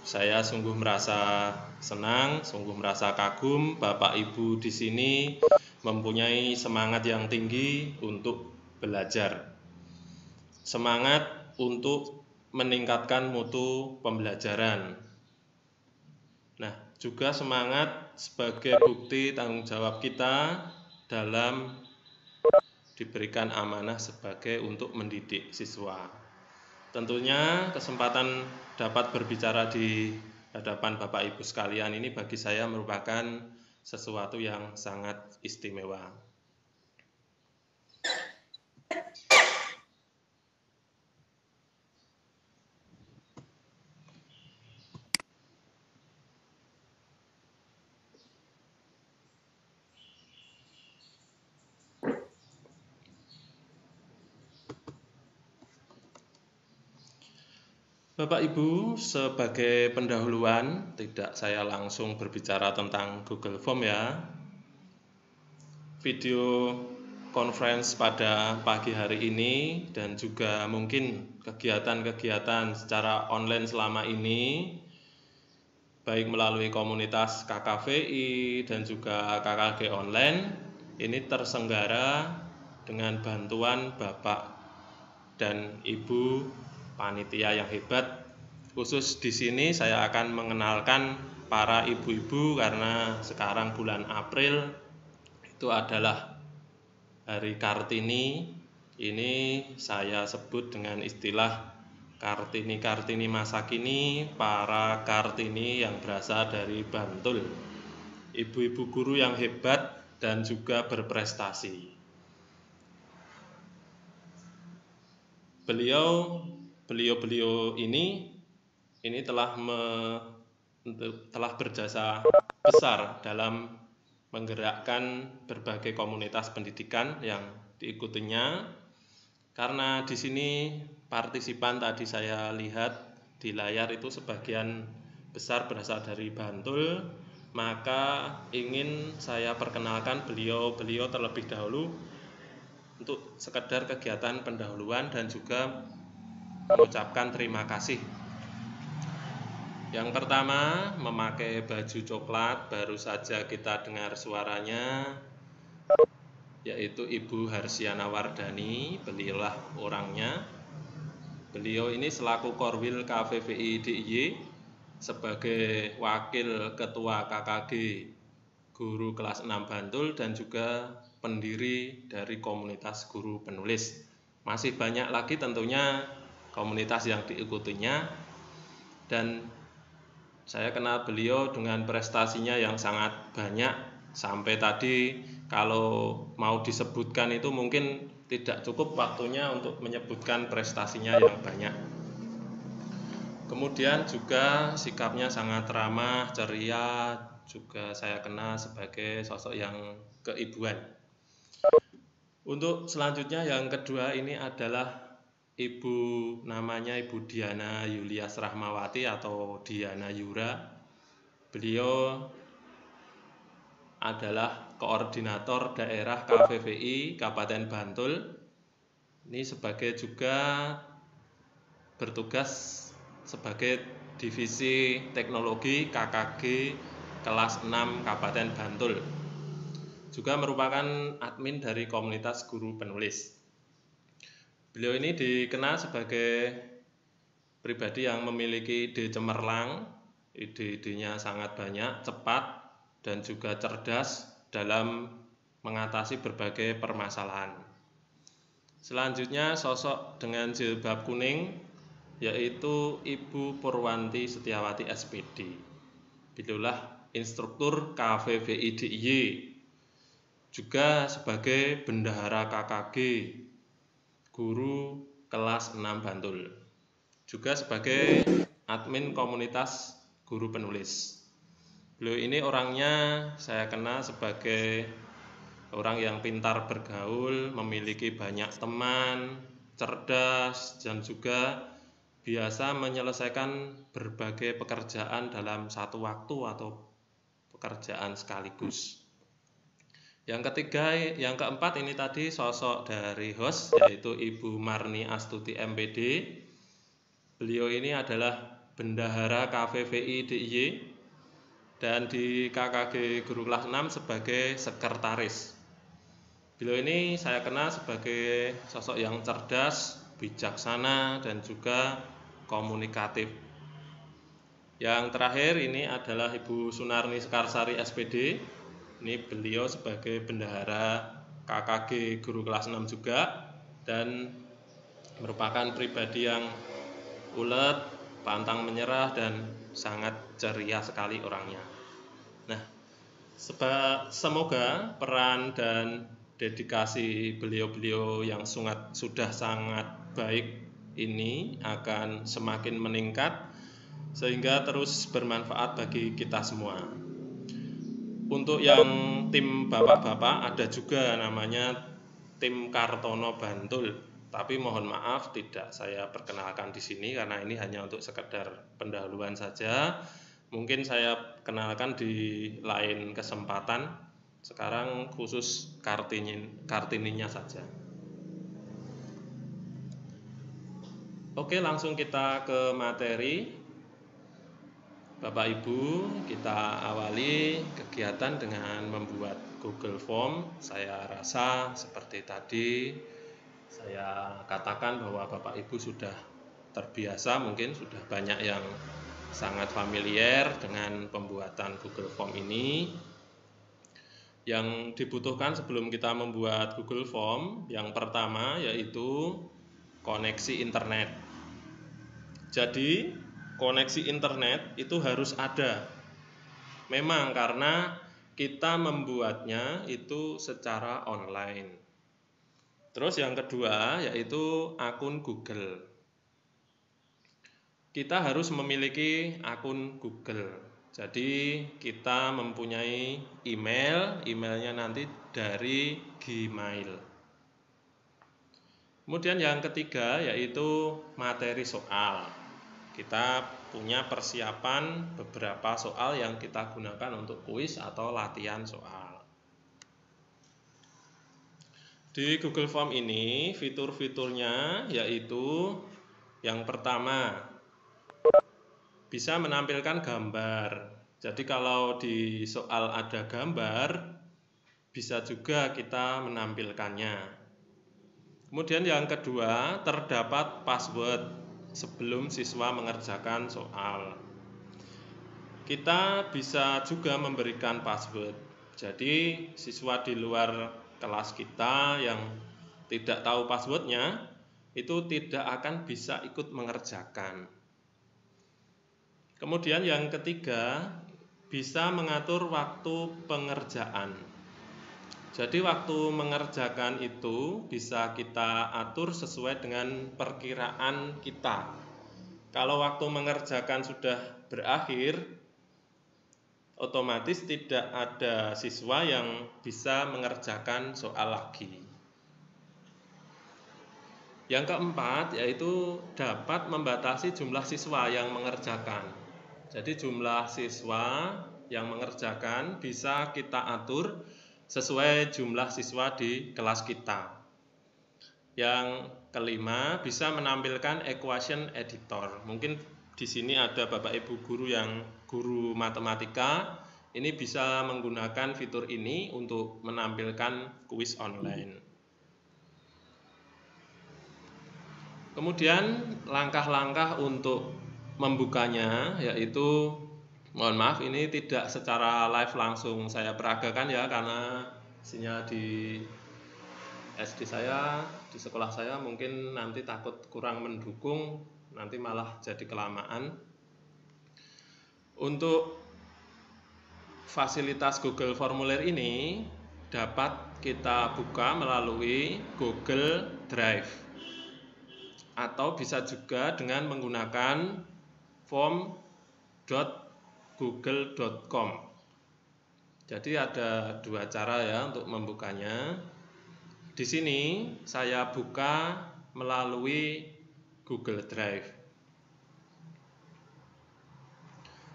Saya sungguh merasa senang, sungguh merasa kagum Bapak Ibu di sini mempunyai semangat yang tinggi untuk belajar. Semangat untuk meningkatkan mutu pembelajaran. Nah, juga semangat sebagai bukti tanggung jawab kita dalam diberikan amanah sebagai untuk mendidik siswa. Tentunya kesempatan dapat berbicara di hadapan Bapak Ibu sekalian ini bagi saya merupakan sesuatu yang sangat istimewa. Bapak Ibu, sebagai pendahuluan, tidak saya langsung berbicara tentang Google Form ya. Video conference pada pagi hari ini dan juga mungkin kegiatan-kegiatan secara online selama ini, baik melalui komunitas KKVI dan juga KKG online, ini terselenggara dengan bantuan Bapak dan Ibu panitia yang hebat. Khusus di sini saya akan mengenalkan para ibu-ibu karena sekarang bulan April itu adalah Hari Kartini. Ini saya sebut dengan istilah Kartini-Kartini masa kini, para Kartini yang berasal dari Bantul. Ibu-ibu guru yang hebat dan juga berprestasi. Beliau ini telah berjasa besar dalam menggerakkan berbagai komunitas pendidikan yang diikutinya. Karena di sini partisipan tadi saya lihat di layar itu sebagian besar berasal dari Bantul, maka ingin saya perkenalkan beliau terlebih dahulu untuk sekedar kegiatan pendahuluan dan juga mengucapkan terima kasih. Yang pertama, memakai baju coklat, baru saja kita dengar suaranya, yaitu Ibu Harsiana Wardani. Beliaulah orangnya. Beliau ini selaku Korwil KVVI DIY, sebagai Wakil Ketua KKG Guru Kelas 6 Bantul dan juga pendiri dari komunitas guru penulis. Masih banyak lagi tentunya komunitas yang diikutinya, dan saya kenal beliau dengan prestasinya yang sangat banyak, sampai tadi kalau mau disebutkan itu mungkin tidak cukup waktunya untuk menyebutkan prestasinya yang banyak. Kemudian juga sikapnya sangat ramah, ceria, juga saya kenal sebagai sosok yang keibuan. Untuk selanjutnya yang kedua ini adalah namanya Ibu Diana Yulias Rahmawati atau Diana Yura. Beliau adalah koordinator daerah KVVI Kabupaten Bantul. Ini sebagai juga bertugas sebagai divisi teknologi KKG kelas 6 Kabupaten Bantul. Juga merupakan admin dari komunitas guru penulis. Beliau ini dikenal sebagai pribadi yang memiliki ide cemerlang, ide-idenya sangat banyak, cepat, dan juga cerdas dalam mengatasi berbagai permasalahan. Selanjutnya sosok dengan jilbab kuning, yaitu Ibu Purwanti Setiawati SPD. Beliaulah instruktur KVVI DIY, juga sebagai bendahara KKG, guru kelas 6 Bantul, juga sebagai admin komunitas guru penulis. Beliau ini orangnya saya kenal sebagai orang yang pintar bergaul, memiliki banyak teman, cerdas, dan juga biasa menyelesaikan berbagai pekerjaan dalam satu waktu atau pekerjaan sekaligus. Yang ketiga, yang keempat ini tadi sosok dari host, yaitu Ibu Marni Astuti MPD. Beliau ini adalah bendahara KVVI DIY dan di KKG Guru Kelas 6 sebagai sekretaris. Beliau ini saya kenal sebagai sosok yang cerdas, bijaksana, dan juga komunikatif. Yang terakhir ini adalah Ibu Sunarni Sekarsari SPD. Ini beliau sebagai bendahara KKG Guru Kelas 6 juga dan merupakan pribadi yang ulet, pantang menyerah, dan sangat ceria sekali orangnya. Nah, semoga peran dan dedikasi beliau-beliau yang sudah sangat baik ini akan semakin meningkat sehingga terus bermanfaat bagi kita semua. Untuk yang tim bapak-bapak ada juga namanya tim Kartono Bantul, tapi mohon maaf tidak saya perkenalkan di sini karena ini hanya untuk sekedar pendahuluan saja. Mungkin saya kenalkan di lain kesempatan. Sekarang khusus Kartininya saja. Oke, langsung kita ke materi. Bapak Ibu, kita awali kegiatan dengan membuat Google Form. Saya rasa seperti tadi saya katakan bahwa Bapak Ibu sudah terbiasa, mungkin sudah banyak yang sangat familiar dengan pembuatan Google Form ini. Yang dibutuhkan sebelum kita membuat Google Form, yang pertama yaitu koneksi internet. Jadi koneksi internet itu harus ada. Memang karena kita membuatnya itu secara online. Terus yang kedua yaitu akun Google. Kita harus memiliki akun Google. Jadi kita mempunyai emailnya nanti dari Gmail. Kemudian yang ketiga yaitu materi soal. Kita punya persiapan beberapa soal yang kita gunakan untuk kuis atau latihan soal. Di Google Form ini fitur-fiturnya yaitu yang pertama bisa menampilkan gambar. Jadi kalau di soal ada gambar bisa juga kita menampilkannya. Kemudian yang kedua terdapat password sebelum siswa mengerjakan soal. Kita bisa juga memberikan password. Jadi siswa di luar kelas kita yang tidak tahu passwordnya itu tidak akan bisa ikut mengerjakan. Kemudian yang ketiga bisa mengatur waktu pengerjaan. Jadi waktu mengerjakan itu bisa kita atur sesuai dengan perkiraan kita. Kalau waktu mengerjakan sudah berakhir, otomatis tidak ada siswa yang bisa mengerjakan soal lagi. Yang keempat yaitu dapat membatasi jumlah siswa yang mengerjakan. Jadi jumlah siswa yang mengerjakan bisa kita atur sesuai jumlah siswa di kelas kita. Yang kelima, bisa menampilkan equation editor. Mungkin di sini ada Bapak Ibu guru yang guru matematika, ini bisa menggunakan fitur ini untuk menampilkan kuis online. Kemudian langkah-langkah untuk membukanya yaitu, mohon maaf ini tidak secara live langsung saya peragakan ya, karena isinya di SD saya, di sekolah saya mungkin nanti takut kurang mendukung, nanti malah jadi kelamaan. Untuk fasilitas Google Formulir ini dapat kita buka melalui Google Drive atau bisa juga dengan menggunakan form.google.com. Jadi ada dua cara ya untuk membukanya. Di sini saya buka melalui Google Drive.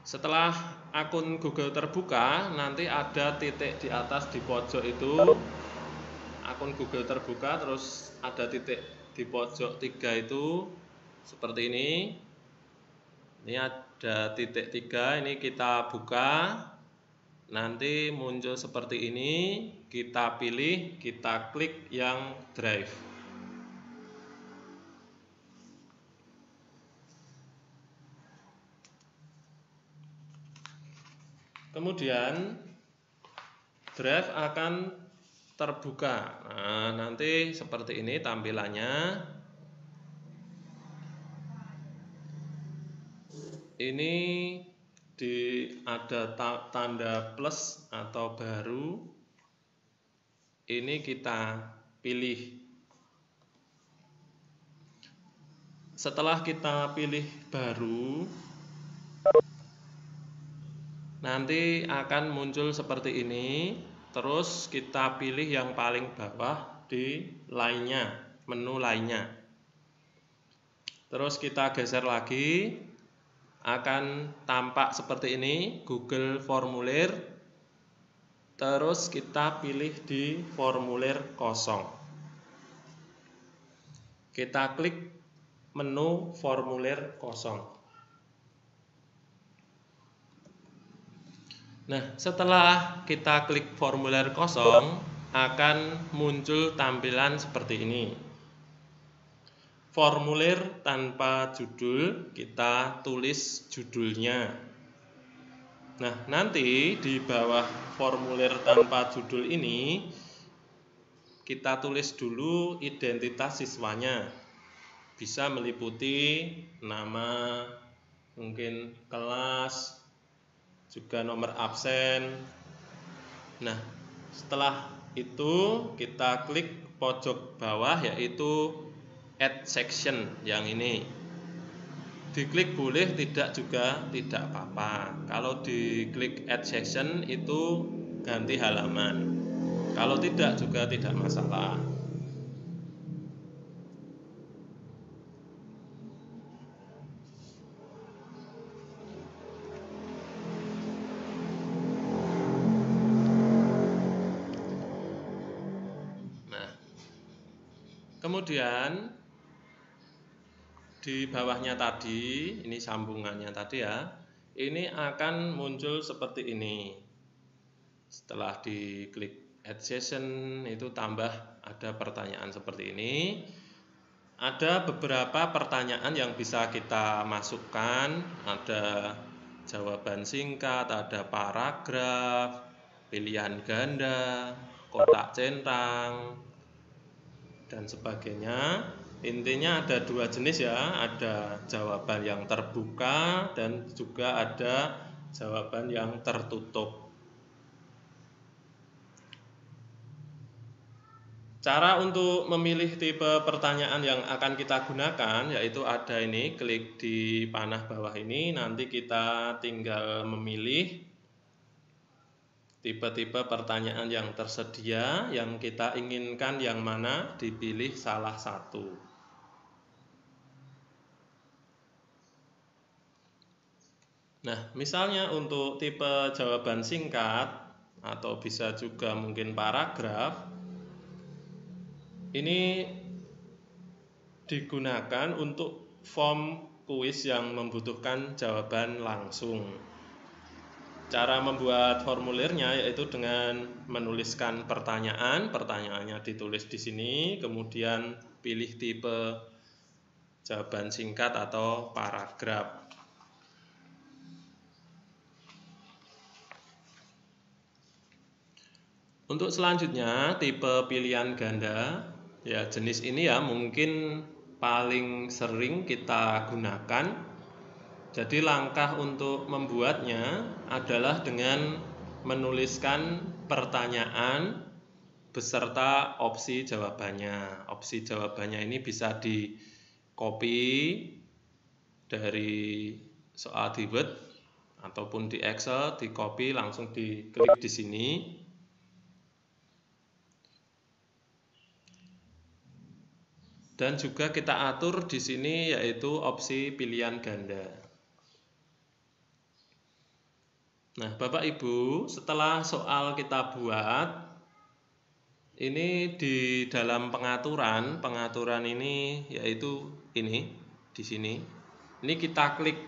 Setelah akun Google terbuka, nanti ada titik di atas di pojok itu, akun Google terbuka, terus ada titik di pojok 3 itu seperti ini. Ini ada titik 3, ini kita buka. Nanti muncul seperti ini, kita pilih, kita klik yang Drive. Kemudian Drive akan terbuka. Nah, nanti seperti ini tampilannya. Ini ada tanda plus atau baru. Ini kita pilih. Setelah kita pilih baru, nanti akan muncul seperti ini. Terus kita pilih yang paling bawah di lainnya, menu lainnya. Terus kita geser lagi, akan tampak seperti ini, Google Formulir. Terus kita pilih di formulir kosong. Kita klik menu formulir kosong. Nah, setelah kita klik formulir kosong, akan muncul tampilan seperti ini. Formulir tanpa judul, kita tulis judulnya. Nah, nanti di bawah formulir tanpa judul ini, kita tulis dulu identitas siswanya. Bisa meliputi nama, mungkin kelas, juga nomor absen. Nah, setelah itu kita klik pojok bawah yaitu Add Section yang ini. Diklik boleh, tidak juga tidak apa-apa. Kalau diklik Add Section itu ganti halaman. Kalau tidak juga tidak masalah. Kemudian di bawahnya tadi, ini sambungannya tadi ya, ini akan muncul seperti ini. Setelah diklik Add Session itu tambah ada pertanyaan seperti ini. Ada beberapa pertanyaan yang bisa kita masukkan, ada jawaban singkat, ada paragraf, pilihan ganda, kotak centang, dan sebagainya. Intinya ada dua jenis ya, ada jawaban yang terbuka dan juga ada jawaban yang tertutup. Cara untuk memilih tipe pertanyaan yang akan kita gunakan yaitu ada ini, klik di panah bawah ini, nanti kita tinggal memilih tipe-tipe pertanyaan yang tersedia, yang kita inginkan yang mana, dipilih salah satu. Nah, misalnya untuk tipe jawaban singkat atau bisa juga mungkin paragraf, ini digunakan untuk form kuis yang membutuhkan jawaban langsung. Cara membuat formulirnya yaitu dengan menuliskan pertanyaan, pertanyaannya ditulis di sini, kemudian pilih tipe jawaban singkat atau paragraf. Untuk selanjutnya, tipe pilihan ganda, ya jenis ini ya mungkin paling sering kita gunakan. Jadi langkah untuk membuatnya adalah dengan menuliskan pertanyaan beserta opsi jawabannya. Opsi jawabannya ini bisa di copy dari soal di Word ataupun di Excel, di copy langsung diklik di sini. Dan juga kita atur di sini yaitu opsi pilihan ganda. Nah, Bapak Ibu, setelah soal kita buat, ini di dalam pengaturan ini yaitu ini di sini. Ini kita klik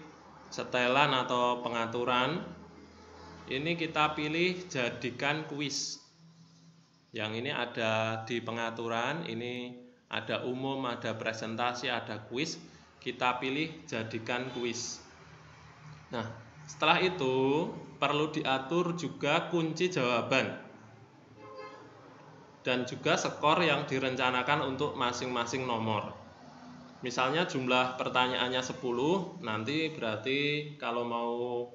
setelan atau pengaturan. Ini kita pilih jadikan kuis. Yang ini ada di pengaturan, ini ada umum, ada presentasi, ada kuis. Kita pilih jadikan kuis. Nah, setelah itu perlu diatur juga kunci jawaban dan juga skor yang direncanakan untuk masing-masing nomor. Misalnya jumlah pertanyaannya 10, nanti berarti kalau mau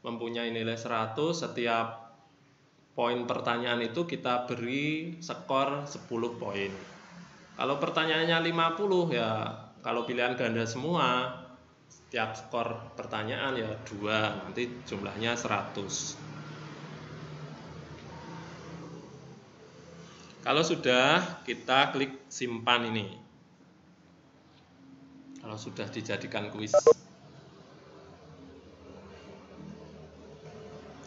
mempunyai nilai 100, setiap poin pertanyaan itu kita beri skor 10 poin. Kalau pertanyaannya 50 ya, kalau pilihan ganda semua, setiap skor pertanyaan ya 2, nanti jumlahnya 100. Kalau sudah, kita klik simpan ini. Kalau sudah dijadikan kuis.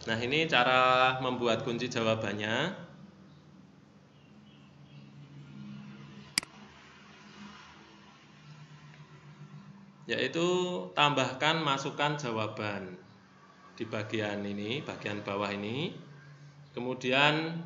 Nah, ini cara membuat kunci jawabannya. Yaitu tambahkan masukkan jawaban di bagian ini, bagian bawah ini. Kemudian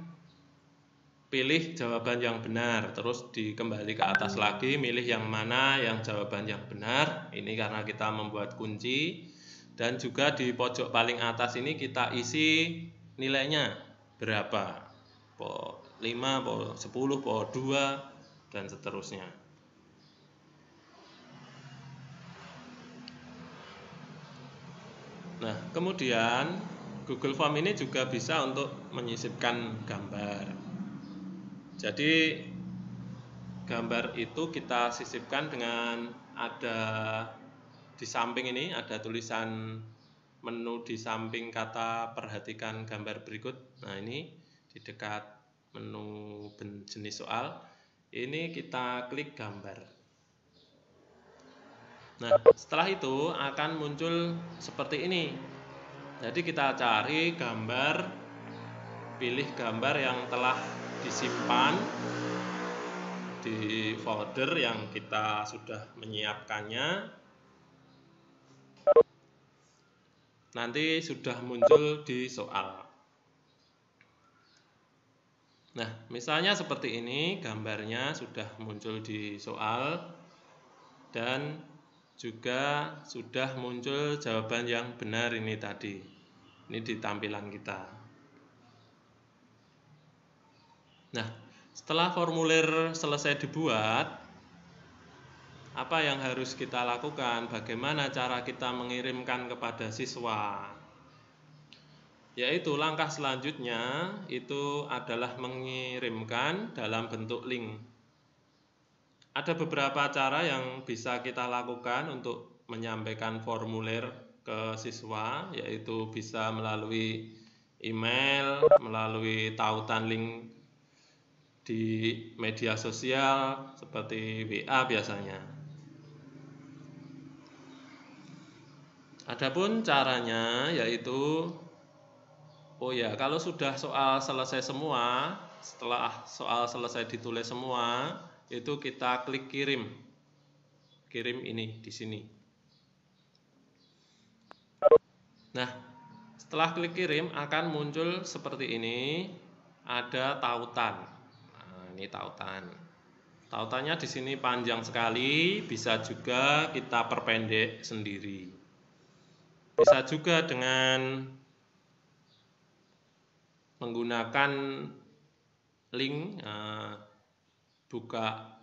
pilih jawaban yang benar, terus dikembali ke atas lagi, milih yang mana yang jawaban yang benar. Ini karena kita membuat kunci. Dan juga di pojok paling atas ini kita isi nilainya berapa, po 5, po 10, po 2, dan seterusnya. Nah, kemudian Google Form ini juga bisa untuk menyisipkan gambar. Jadi gambar itu kita sisipkan dengan ada di samping ini ada tulisan menu di samping kata perhatikan gambar berikut. Nah, ini di dekat menu jenis soal. Ini kita klik gambar. Nah, setelah itu akan muncul seperti ini. Jadi kita cari gambar, pilih gambar yang telah disimpan di folder yang kita sudah menyiapkannya. Nanti sudah muncul di soal. Nah, misalnya seperti ini, gambarnya sudah muncul di soal dan juga sudah muncul jawaban yang benar ini tadi. Ini di tampilan kita. Nah, setelah formulir selesai dibuat, apa yang harus kita lakukan? Bagaimana cara kita mengirimkan kepada siswa? Yaitu langkah selanjutnya itu adalah mengirimkan dalam bentuk link. Ada beberapa cara yang bisa kita lakukan untuk menyampaikan formulir ke siswa, yaitu bisa melalui email, melalui tautan link di media sosial seperti WA biasanya. Adapun caranya yaitu kalau sudah soal selesai semua, setelah soal selesai ditulis semua, itu kita klik kirim. Kirim ini di sini. Nah, setelah klik kirim akan muncul seperti ini, ada tautan. Nah, ini tautan. Tautannya di sini panjang sekali, bisa juga kita perpendek sendiri. Bisa juga dengan menggunakan link, buka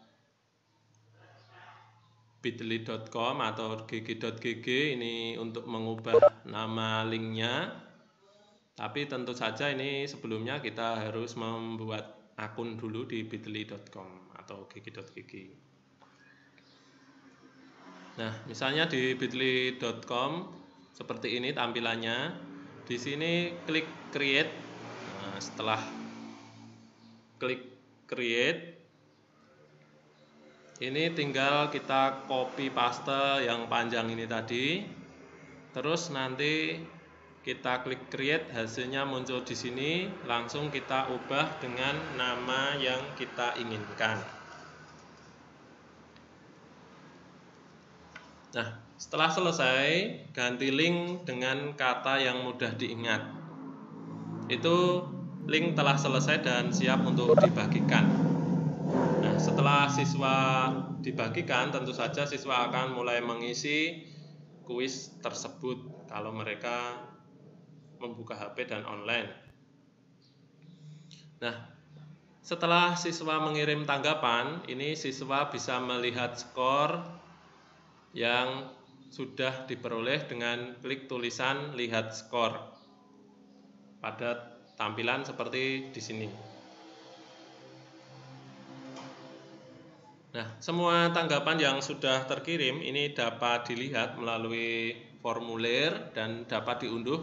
bit.ly.com atau gg.gg ini untuk mengubah nama linknya. Tapi tentu saja ini sebelumnya kita harus membuat akun dulu di bit.ly.com atau gg.gg. Nah, misalnya di bit.ly.com seperti ini tampilannya. Di sini klik create. Nah, setelah klik create, ini tinggal kita copy paste yang panjang ini tadi. Terus nanti kita klik create, hasilnya muncul di sini, langsung kita ubah dengan nama yang kita inginkan. Nah, setelah selesai, ganti link dengan kata yang mudah diingat. Itu link telah selesai dan siap untuk dibagikan. Nah, setelah siswa dibagikan, tentu saja siswa akan mulai mengisi kuis tersebut kalau mereka membuka HP dan online. Nah, setelah siswa mengirim tanggapan, ini siswa bisa melihat skor yang sudah diperoleh dengan klik tulisan lihat skor pada tampilan seperti di sini. Nah, semua tanggapan yang sudah terkirim ini dapat dilihat melalui formulir dan dapat diunduh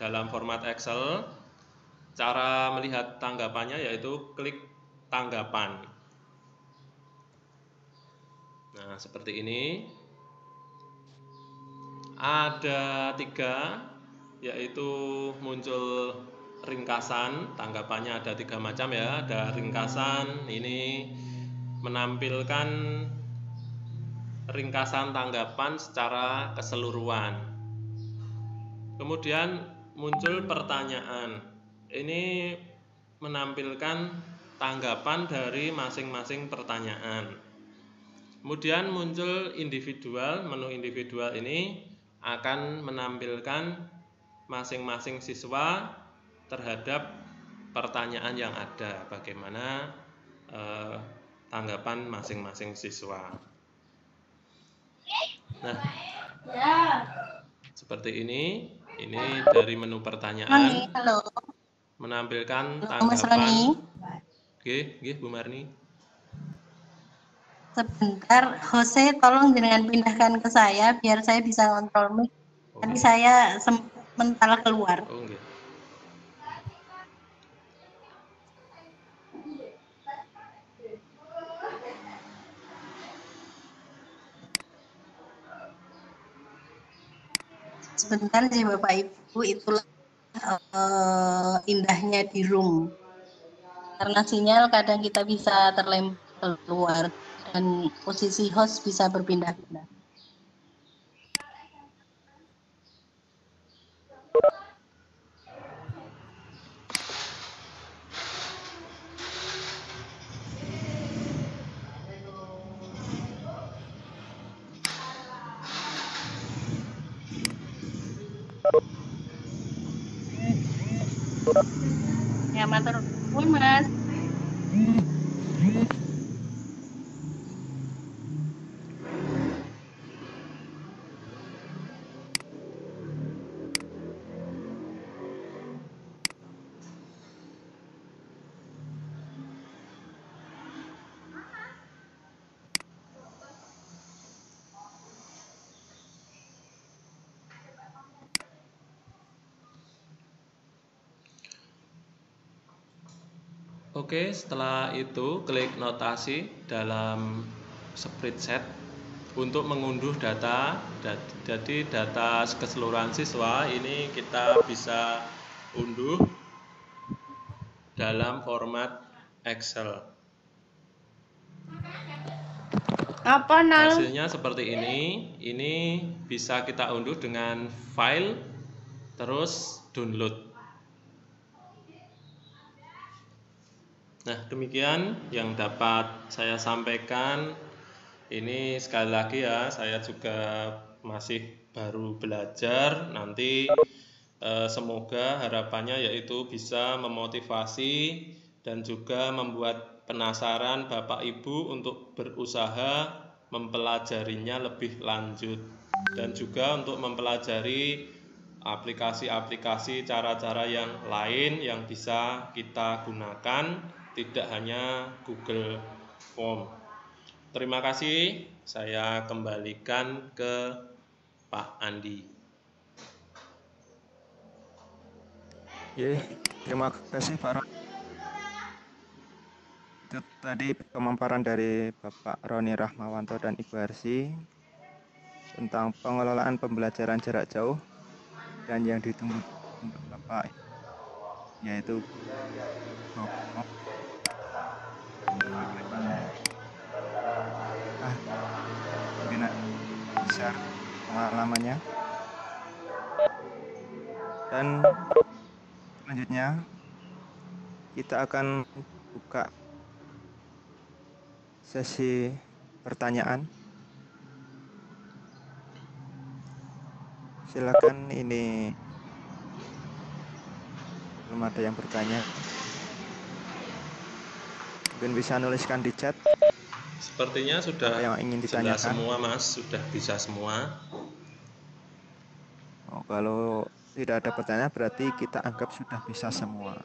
dalam format Excel. Cara melihat tanggapannya yaitu klik tanggapan. Nah, seperti ini. Ada 3, yaitu muncul ringkasan. Tanggapannya ada 3 macam ya. Ada ringkasan, ini menampilkan ringkasan tanggapan secara keseluruhan. Kemudian muncul pertanyaan. Ini menampilkan tanggapan dari masing-masing pertanyaan. Kemudian muncul individual. Menu individual ini akan menampilkan masing-masing siswa terhadap pertanyaan yang ada, bagaimana tanggapan masing-masing siswa. Nah, seperti ini dari menu pertanyaan Halo. menampilkan Mas Roni. tanggapan. Oke, Bu Marni. Sebentar, Jose tolong dengan pindahkan ke saya biar saya bisa ngontrol mic. Tadi saya sementara keluar. Oh, nggih. Sebentar sih Bapak Ibu, itulah indahnya di room. Karena sinyal kadang kita bisa terlempar keluar dan posisi host bisa berpindah-pindah. Ya, matur nuwun, Mas. Oke, setelah itu klik notasi dalam spreadsheet untuk mengunduh data. Jadi data keseluruhan siswa ini kita bisa unduh dalam format Excel. Apa nang? Hasilnya seperti ini. Ini bisa kita unduh dengan file terus download. Nah, demikian yang dapat saya sampaikan. Ini sekali lagi ya, saya juga masih baru belajar. Nanti semoga harapannya yaitu bisa memotivasi dan juga membuat penasaran Bapak Ibu untuk berusaha mempelajarinya lebih lanjut, dan juga untuk mempelajari aplikasi-aplikasi, cara-cara yang lain yang bisa kita gunakan, tidak hanya Google Form. Terima kasih, saya kembalikan ke Pak Andi. Terima kasih Pak Ron. Itu tadi pemaparan dari Bapak Roni Rahmawanto dan Ibu Harsi tentang pengelolaan pembelajaran jarak jauh dan yang ditunggu untuk Bapak yaitu Google mungkin share pengalamannya, dan selanjutnya kita akan buka sesi pertanyaan. Silakan, ini belum ada yang bertanya. Mungkin bisa nuliskan di chat. Sepertinya sudah apa yang ingin jelas ditanyakan. semua, Mas, sudah bisa semua. Kalau tidak ada pertanyaan berarti kita anggap sudah bisa semua.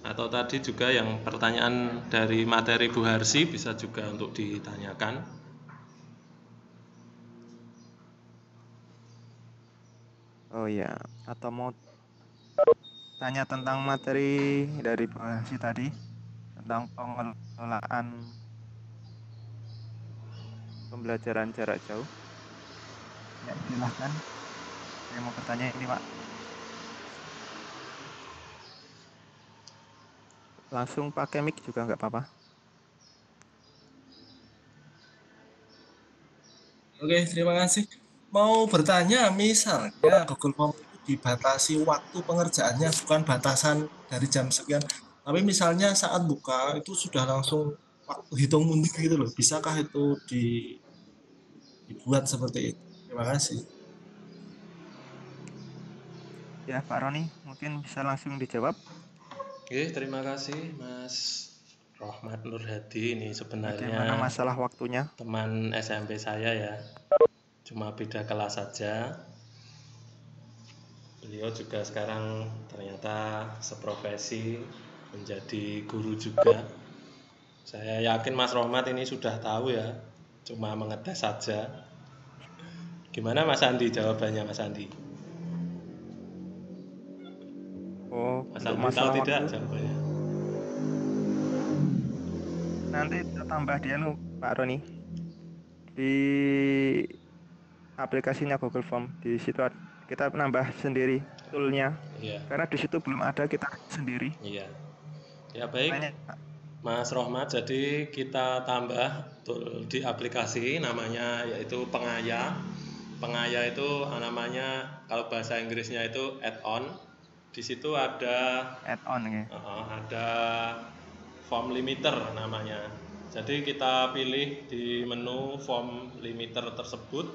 Atau tadi juga yang pertanyaan dari materi Bu Harsi bisa juga untuk ditanyakan. Oh ya, atau mau tanya tentang materi dari Bu Harsi tadi tentang pengelolaan pembelajaran jarak jauh. Ya, silahkan. Saya mau bertanya ini, Pak. Langsung pakai mic juga nggak apa-apa. Oke, terima kasih. Mau bertanya, misalnya Google Form itu dibatasi waktu pengerjaannya, bukan batasan dari jam sekian, tapi misalnya saat buka itu sudah langsung waktu hitung mundur gitu loh. Bisakah itu dibuat seperti itu? Terima kasih. Ya, Pak Roni, mungkin bisa langsung dijawab. Oke, terima kasih Mas Rohmat Nur Hadi. Ini Bagaimana sebenarnya masalah waktunya? teman SMP saya ya, cuma beda kelas saja. Beliau juga sekarang ternyata seprofesi menjadi guru juga. Saya yakin Mas Rohmat ini sudah tahu ya, cuma mengetes saja. Gimana Mas Andi jawabannya, Mas Andi? Mas Untuk Andi tahu masalah tidak waktu jawabannya? nanti kita tambah dia Pak Roni di aplikasinya Google Form. Di situ kita nambah sendiri toolnya, Iya, karena di situ belum ada, kita sendiri. iya. Ya baik, Tanya, Mas Rohmat, jadi kita tambah tool di aplikasi namanya yaitu Pengaya. Pengaya itu namanya, kalau bahasa Inggrisnya itu add-on. Di situ ada add-on ya. ada form limiter namanya. Jadi kita pilih di menu form limiter tersebut,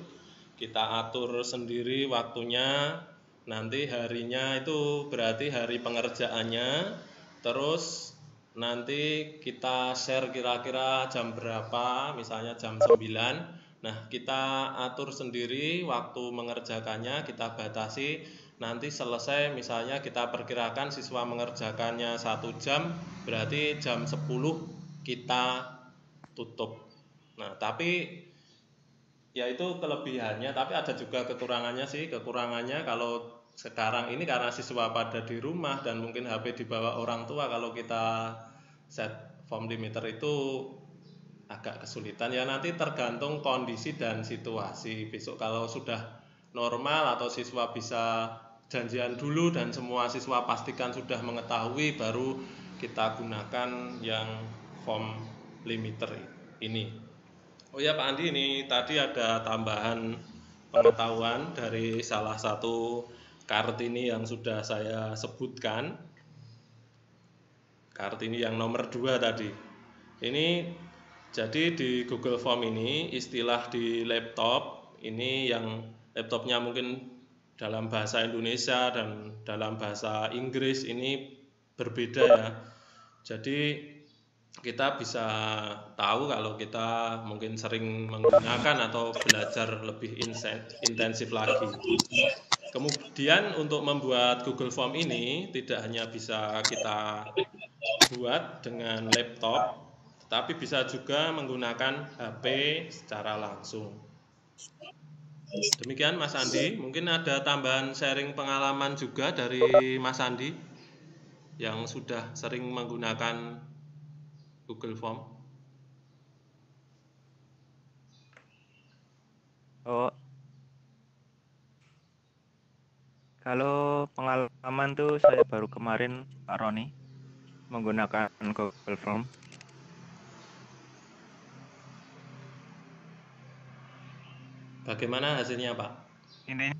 kita atur sendiri waktunya. Nanti harinya itu berarti hari pengerjaannya. Terus nanti kita share kira-kira jam berapa, misalnya jam 9. Nah, kita atur sendiri waktu mengerjakannya, kita batasi. Nanti selesai, misalnya kita perkirakan siswa mengerjakannya 1 jam, berarti jam 10 kita tutup. Nah, tapi ya itu kelebihannya, tapi ada juga kekurangannya sih. Kekurangannya kalau sekarang ini karena siswa pada di rumah dan mungkin HP dibawa orang tua, kalau kita set form limiter itu agak kesulitan ya. Nanti tergantung kondisi dan situasi. Besok kalau sudah normal atau siswa bisa janjian dulu dan semua siswa pastikan sudah mengetahui, baru kita gunakan yang form limiter ini. Oh ya Pak Andi, ini tadi ada tambahan pengetahuan dari salah satu Kartini yang sudah saya sebutkan. Kartini yang nomor 2 tadi. Ini jadi di Google Form ini istilah di laptop ini, yang laptopnya mungkin dalam bahasa Indonesia dan dalam bahasa Inggris ini berbeda ya. Jadi kita bisa tahu kalau kita mungkin sering menggunakan atau belajar lebih intensif lagi. Kemudian untuk membuat Google Form ini tidak hanya bisa kita buat dengan laptop, tetapi bisa juga menggunakan HP secara langsung. Demikian Mas Andi, mungkin ada tambahan sharing pengalaman juga dari Mas Andi yang sudah sering menggunakan Google Form. Oh, kalau pengalaman tuh saya baru kemarin Pak Roni menggunakan Google Form. Bagaimana hasilnya Pak? Ini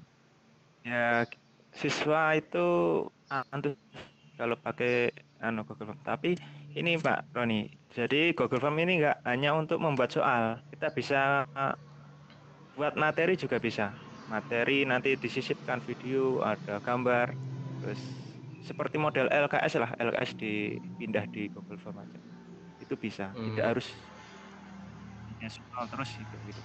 ya siswa itu antusias kalau pakai Google Form. Tapi ini Pak Roni, jadi Google Form ini nggak hanya untuk membuat soal, kita bisa buat materi juga bisa. Materi nanti disisipkan video, ada gambar, terus seperti model LKS lah, LKS dipindah di Google Form aja. Itu bisa, tidak harus hanya soal terus gitu.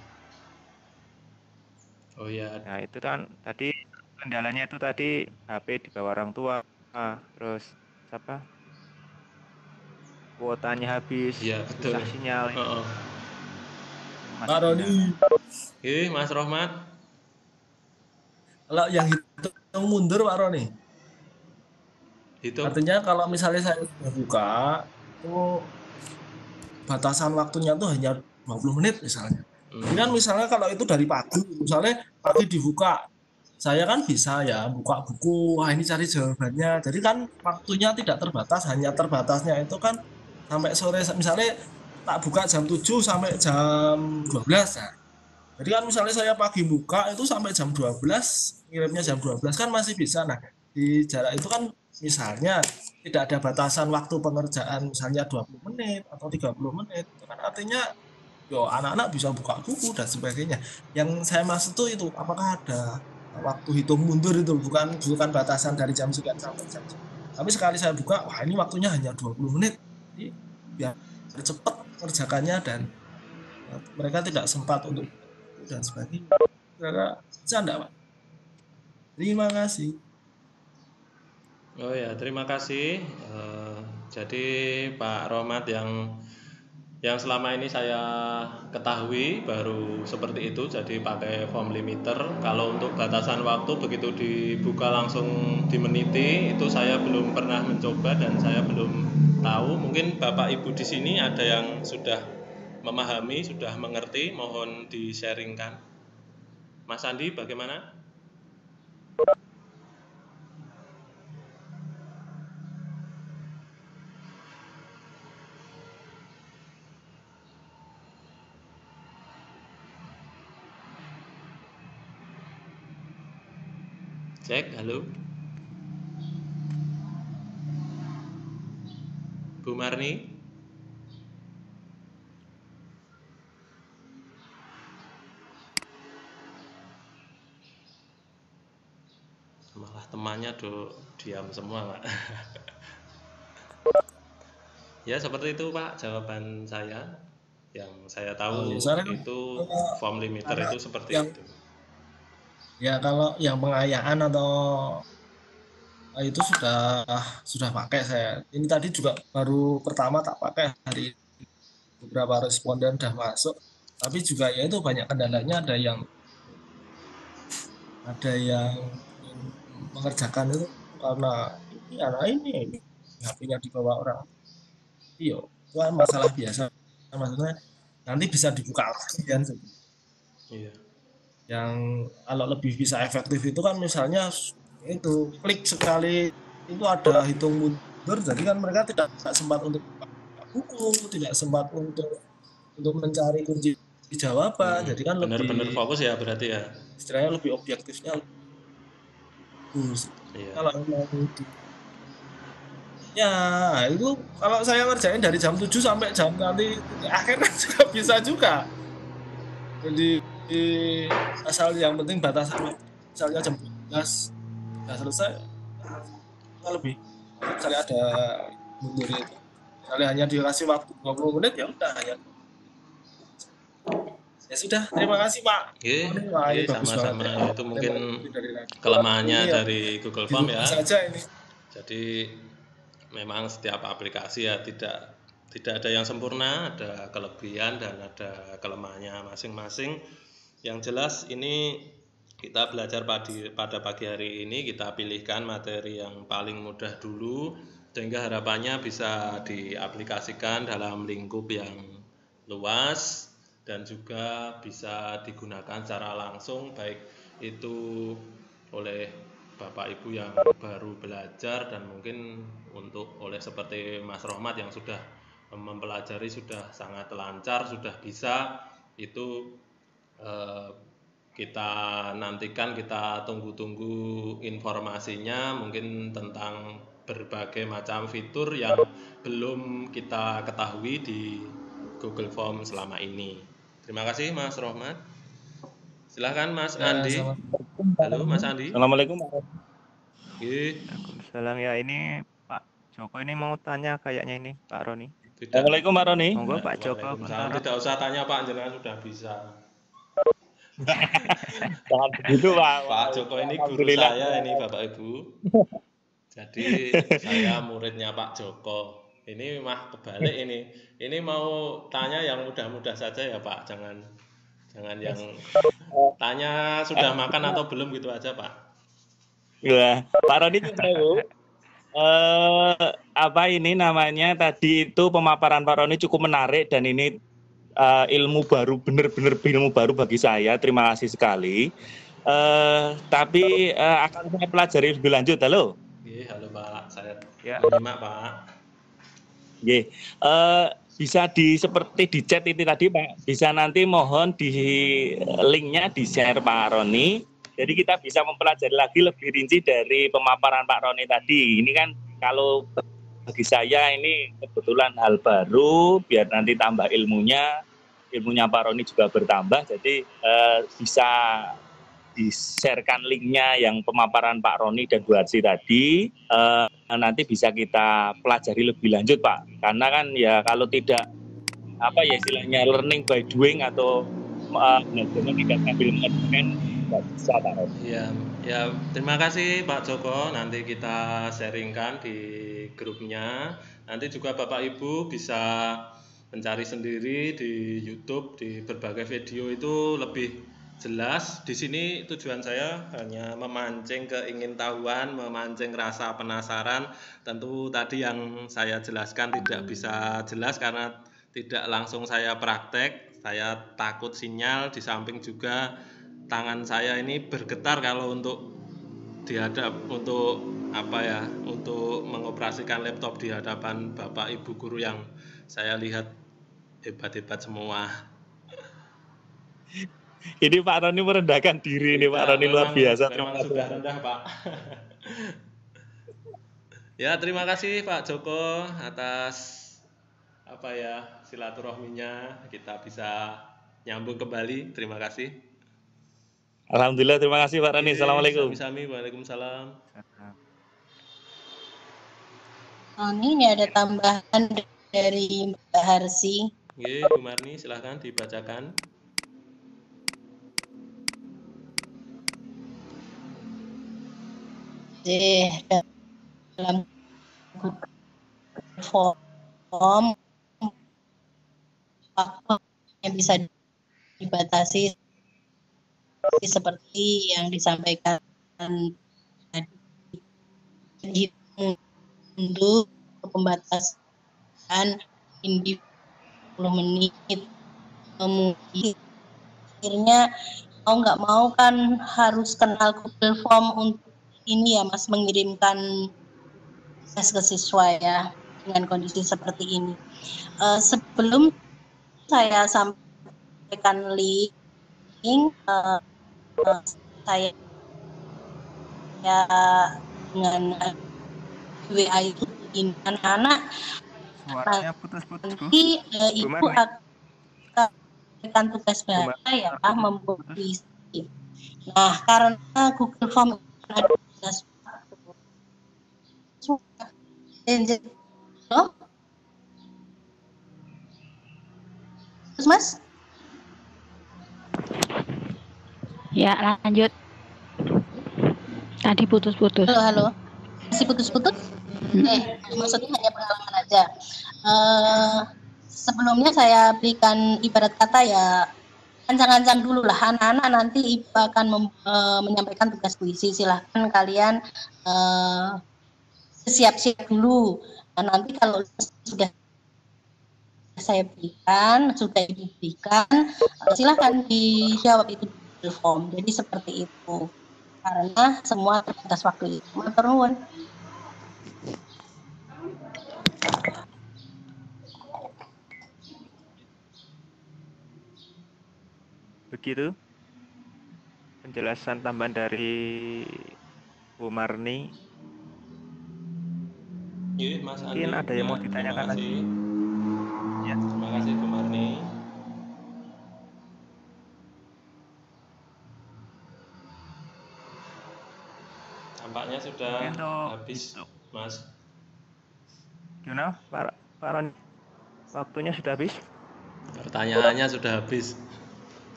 Oh ya. Nah itu kan tadi kendalanya itu tadi HP dibawa orang tua, terus apa? Kuotanya habis, Iya betul. susah sinyal. Pak Roni. Oke, Mas Rohmat. Kalau yang hitung mundur Pak Roni. Hitung. Artinya kalau misalnya saya sudah buka, itu batasan waktunya tuh hanya 20 menit misalnya. Kemudian misalnya kalau itu dari pagi, misalnya pagi dibuka, saya kan bisa ya buka buku, wah ini cari jawabannya. Jadi kan waktunya tidak terbatas, hanya terbatasnya itu kan sampai sore, misalnya tak buka jam 7 sampai jam 12 ya. Jadi kan misalnya saya pagi buka itu sampai jam 12, ngirimnya jam 12 kan masih bisa. Nah, di jarak itu kan misalnya tidak ada batasan waktu pengerjaan, misalnya 20 menit atau 30 menit. Itu kan artinya anak-anak bisa buka buku dan sebagainya. Yang saya maksud itu apakah ada waktu hitung mundur itu, bukan batasan dari jam sekian sampai jam sekian. Tapi sekali saya buka, wah ini waktunya hanya 20 menit. Jadi biar cepat mengerjakannya dan mereka tidak sempat untuk dan sebagainya. Kira-kira bisa enggak, Pak? Terima kasih. Oh ya, terima kasih. Jadi Pak Rohmat yang selama ini saya ketahui baru seperti itu, jadi pakai form limiter. Kalau untuk batasan waktu begitu dibuka langsung dimeniti, itu saya belum pernah mencoba dan saya belum tahu. Mungkin Bapak Ibu di sini ada yang sudah memahami, sudah mengerti, mohon di-sharingkan. Mas Andi bagaimana? Cek, halo. Bu Marni. Malah temannya diam semua, Pak. Ya, seperti itu, Pak, jawaban saya. Yang saya tahu itu form limiter itu seperti itu. Ya kalau yang pengayaan atau itu sudah pakai saya. Ini tadi juga baru pertama tak pakai, hari beberapa responden sudah masuk. Tapi juga ya itu banyak kendalanya, ada yang mengerjakan itu karena ini HP-nya dibawa orang. Iya, itu kan masalah biasa. Maksudnya nanti bisa dibuka lagi kan. Iya. Yang kalau lebih bisa efektif itu kan misalnya itu klik sekali itu ada hitung mundur, jadi kan mereka tidak sempat untuk buka buku, tidak sempat untuk mencari kunci jawaban, jadi kan Benar-benar lebih fokus ya berarti ya. istilahnya lebih objektifnya bagus. Iya. Kalau memang ya itu kalau saya ngerjain dari jam 7 sampai jam nanti akhirnya juga bisa juga. Jadi asal yang penting batasan misalnya jam 12 sudah selesai, kita lebih misalnya ada mundur itu, misalnya hanya dikasih waktu 20 menit ya udah ya. Ya sudah, terima kasih Pak. Wah, ini bagus Sama-sama. banget ya. Itu mungkin Dari kelemahannya iya, dari Google Form ya. saja ini. Jadi memang setiap aplikasi ya tidak ada yang sempurna, ada kelebihan dan ada kelemahannya masing-masing. Yang jelas ini kita belajar pada pagi hari ini, kita pilihkan materi yang paling mudah dulu sehingga harapannya bisa diaplikasikan dalam lingkup yang luas dan juga bisa digunakan secara langsung, baik itu oleh Bapak Ibu yang baru belajar dan mungkin oleh seperti Mas Rohmat yang sudah mempelajari sudah sangat lancar, sudah bisa, itu kita nantikan, kita tunggu-tunggu informasinya mungkin tentang berbagai macam fitur yang belum kita ketahui di Google Form selama ini. Terima kasih Mas Rohmat. Silahkan Mas Andi. Halo Mas Andi. Assalamualaikum. Waalaikumsalam. Ya, ini Pak Joko ini mau tanya kayaknya ini Pak Roni. Assalamualaikum Pak Roni. Monggo Pak Joko. Tidak usah tanya Pak, jenengan sudah bisa. Jangan begitu Pak. Pak Joko ini guru saya ini Bapak Ibu. Jadi saya muridnya Pak Joko. Ini mah kebalik ini. Ini mau tanya yang mudah-mudah saja ya Pak. Jangan yang tanya sudah makan atau belum gitu aja Pak. Ya, Pak Roni tahu. Apa ini namanya tadi itu pemaparan Pak Roni cukup menarik dan ini ilmu baru, benar-benar ilmu baru bagi saya. Terima kasih sekali. Tapi akan saya pelajari lebih lanjut. Halo. Halo Pak, saya Ya. menyimak Pak. Bisa seperti di chat itu tadi Pak. Bisa nanti mohon di linknya di share Pak Roni. Jadi kita bisa mempelajari lagi lebih rinci dari pemaparan Pak Roni tadi. Ini kan kalau bagi saya ini kebetulan hal baru, biar nanti tambah ilmunya Pak Roni juga bertambah. Jadi bisa di-sharekan linknya yang pemaparan Pak Roni dan Bu Arsi tadi, nanti bisa kita pelajari lebih lanjut Pak. Karena kan ya kalau tidak istilahnya learning by doing atau belajar tidak sambil mengerjakan nggak bisa Pak Roni. Ya, terima kasih Pak Joko. Nanti kita sharingkan di grupnya. Nanti juga Bapak Ibu bisa mencari sendiri di YouTube, di berbagai video itu lebih jelas. Di sini tujuan saya hanya memancing keingintahuan, memancing rasa penasaran. Tentu tadi yang saya jelaskan tidak bisa jelas karena tidak langsung saya praktek. Saya takut sinyal, di samping juga tangan saya ini bergetar kalau untuk untuk mengoperasikan laptop di hadapan Bapak Ibu guru yang saya lihat hebat-hebat semua. Ini Pak Roni merendahkan diri ini Pak Roni luar biasa. Memang sudah rendah Pak. Ya, terima kasih Pak Joko atas silaturahminya. Kita bisa nyambung kembali. Terima kasih. Alhamdulillah, terima kasih Pak Roni. Assalamualaikum. Sami-sami, waalaikumsalam. Ini ada tambahan dari Mbak Harsi. Bu Marni, silahkan dibacakan. Dalam form yang bisa dibatasi seperti yang disampaikan untuk pembatasan ini 10 menit. Kemudian akhirnya mau nggak mau kan harus kenal Google Form untuk ini ya Mas, mengirimkan tes ke siswa ya dengan kondisi seperti ini. Sebelum saya sampaikan link, saya dengan WA itu ini anak-anak Suaranya putus-putus, Bu. nanti Bu ibu Marni. akan tugas Bu Marni, bahasa ya suaranya membuat putus. puisi. Nah, karena Google Form ada Halo? Terus Mas? Ya, lanjut. Tadi putus-putus. Halo. Masih putus-putus? Maksudnya hanya pengalaman aja. Sebelumnya saya berikan ibarat kata ya, ancang-ancang dulu lah anak-anak, nanti ibu akan menyampaikan tugas puisi. Silahkan kalian siap-siap dulu. Nah, nanti kalau sudah saya berikan, sudah ibu berikan, silahkan dijawab itu di form. Jadi seperti itu. Karena semua atas waktu itu. Matur nuwun. Begitu penjelasan tambahan dari Bu Marni. Iya, Mas Andi. Mungkin ada yang mau Ya, ditanyakan terima kasih. Ya. Terima kasih Bu Marni. Tampaknya sudah habis, Mas. Gimana, Pak Ron? Waktunya sudah habis? Pertanyaannya sudah habis.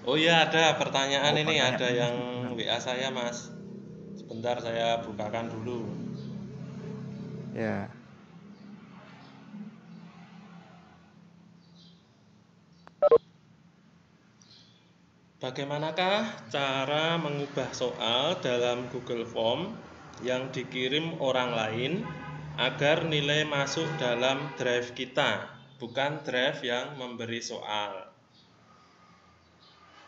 Oh iya, ada pertanyaan ini, pertanyaan. ada yang WA saya, Mas. Sebentar saya bukakan dulu. Ya. Bagaimanakah cara mengubah soal dalam Google Form yang dikirim orang lain agar nilai masuk dalam drive kita, bukan drive yang memberi soal?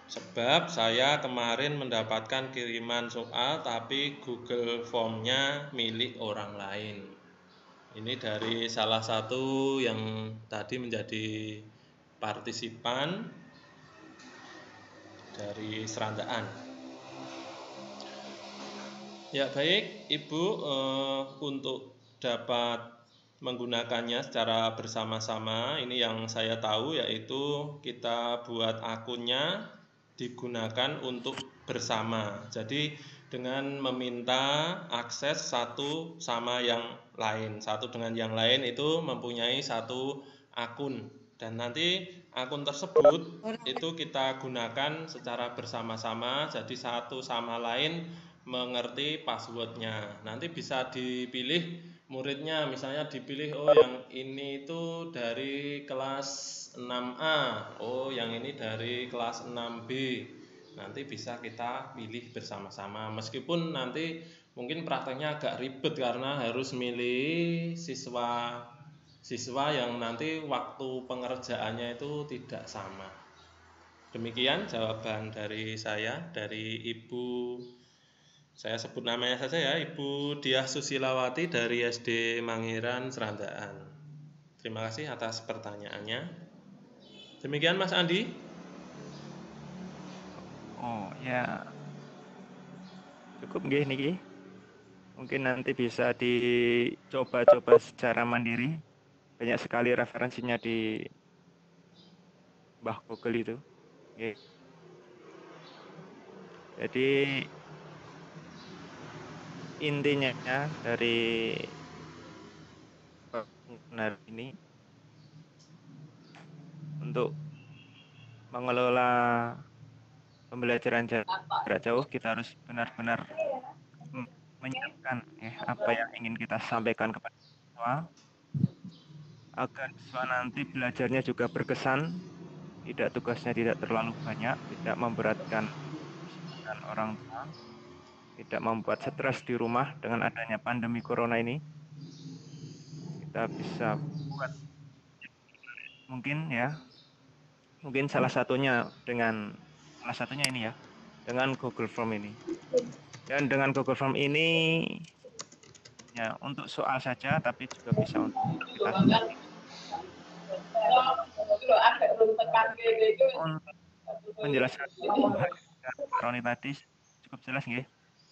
Sebab saya kemarin mendapatkan kiriman soal tapi Google Form-nya milik orang lain. Ini dari salah satu yang tadi menjadi partisipan dari Serandaan. Ya baik, Ibu, untuk dapat menggunakannya secara bersama-sama, ini yang saya tahu yaitu kita buat akunnya digunakan untuk bersama. Jadi dengan meminta akses satu sama yang lain, satu dengan yang lain itu mempunyai satu akun, dan nanti akun tersebut itu kita gunakan secara bersama-sama, jadi satu sama lain mengerti passwordnya. Nanti bisa dipilih muridnya, misalnya dipilih, oh yang ini itu dari kelas 6A, oh yang ini dari kelas 6B. Nanti bisa kita pilih bersama-sama, meskipun nanti mungkin prakteknya agak ribet karena harus milih siswa yang nanti waktu pengerjaannya itu tidak sama. Demikian jawaban dari saya, dari Ibu, saya sebut namanya saja ya, Ibu Diah Susilawati dari SD Mangiran Serandaan. Terima kasih atas pertanyaannya. Demikian Mas Andi. Oh ya, cukup nggih niki. Mungkin nanti bisa dicoba-coba secara mandiri. Banyak sekali referensinya di Mbah Google itu. Nggih. Jadi intinya dari webinar ini untuk mengelola pembelajaran jarak jauh, kita harus benar-benar menyiapkan apa yang ingin kita sampaikan kepada siswa agar siswa nanti belajarnya juga berkesan, tugasnya tidak terlalu banyak, tidak memberatkan orang tua, tidak membuat stres di rumah dengan adanya pandemi corona ini. Kita bisa buat mungkin salah satunya ini ya, dengan Google Form ini. Dan dengan Google Form ini ya untuk soal saja, tapi juga bisa untuk aplikasi tadi. Untuk penjelasan Pak Roni tadi cukup jelas nggih.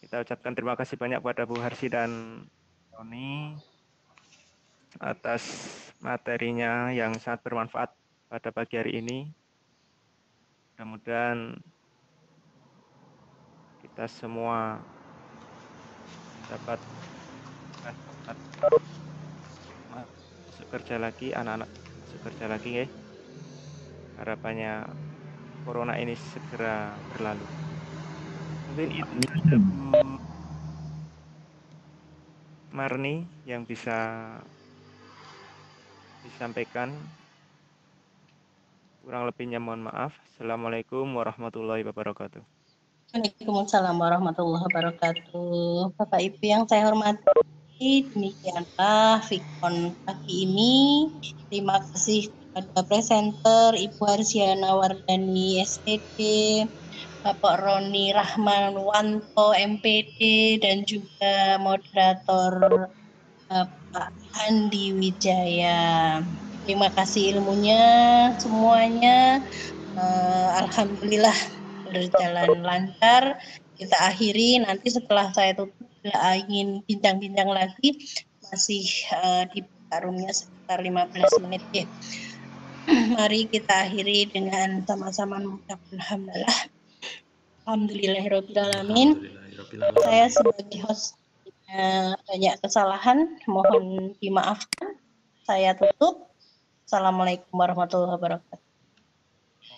Kita ucapkan terima kasih banyak pada Bu Harsi dan Roni atas materinya yang sangat bermanfaat pada pagi hari ini. Mudah-mudahan kita semua dapat masuk kerja lagi, anak-anak masuk kerja lagi ya. Harapannya corona ini segera berlalu. Mungkin itu saja Bu Marni yang bisa disampaikan. Kurang lebihnya mohon maaf. Assalamualaikum warahmatullahi wabarakatuh. Waalaikumsalam warahmatullahi wabarakatuh. Bapak Ibu yang saya hormati, demikianlah Fikon pagi ini. Terima kasih kepada presenter Ibu Harsiana Wardani SPD, Bapak Roni Rahmawanto MPD, dan juga moderator Pak Andi Wijaya. Terima kasih ilmunya semuanya. Alhamdulillah berjalan lancar. Kita akhiri, nanti setelah saya tutup bila ingin bincang-bincang lagi masih di roomnya sekitar 15 menit ya. Mari kita akhiri dengan sama-sama mengucapkan alhamdulillahirobbilalamin. Saya sebagai host banyak kesalahan, mohon dimaafkan. Saya tutup. Assalamualaikum warahmatullahi wabarakatuh.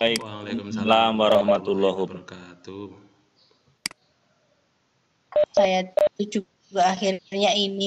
Waalaikumsalam warahmatullahi wabarakatuh. Saya juga akhirnya ini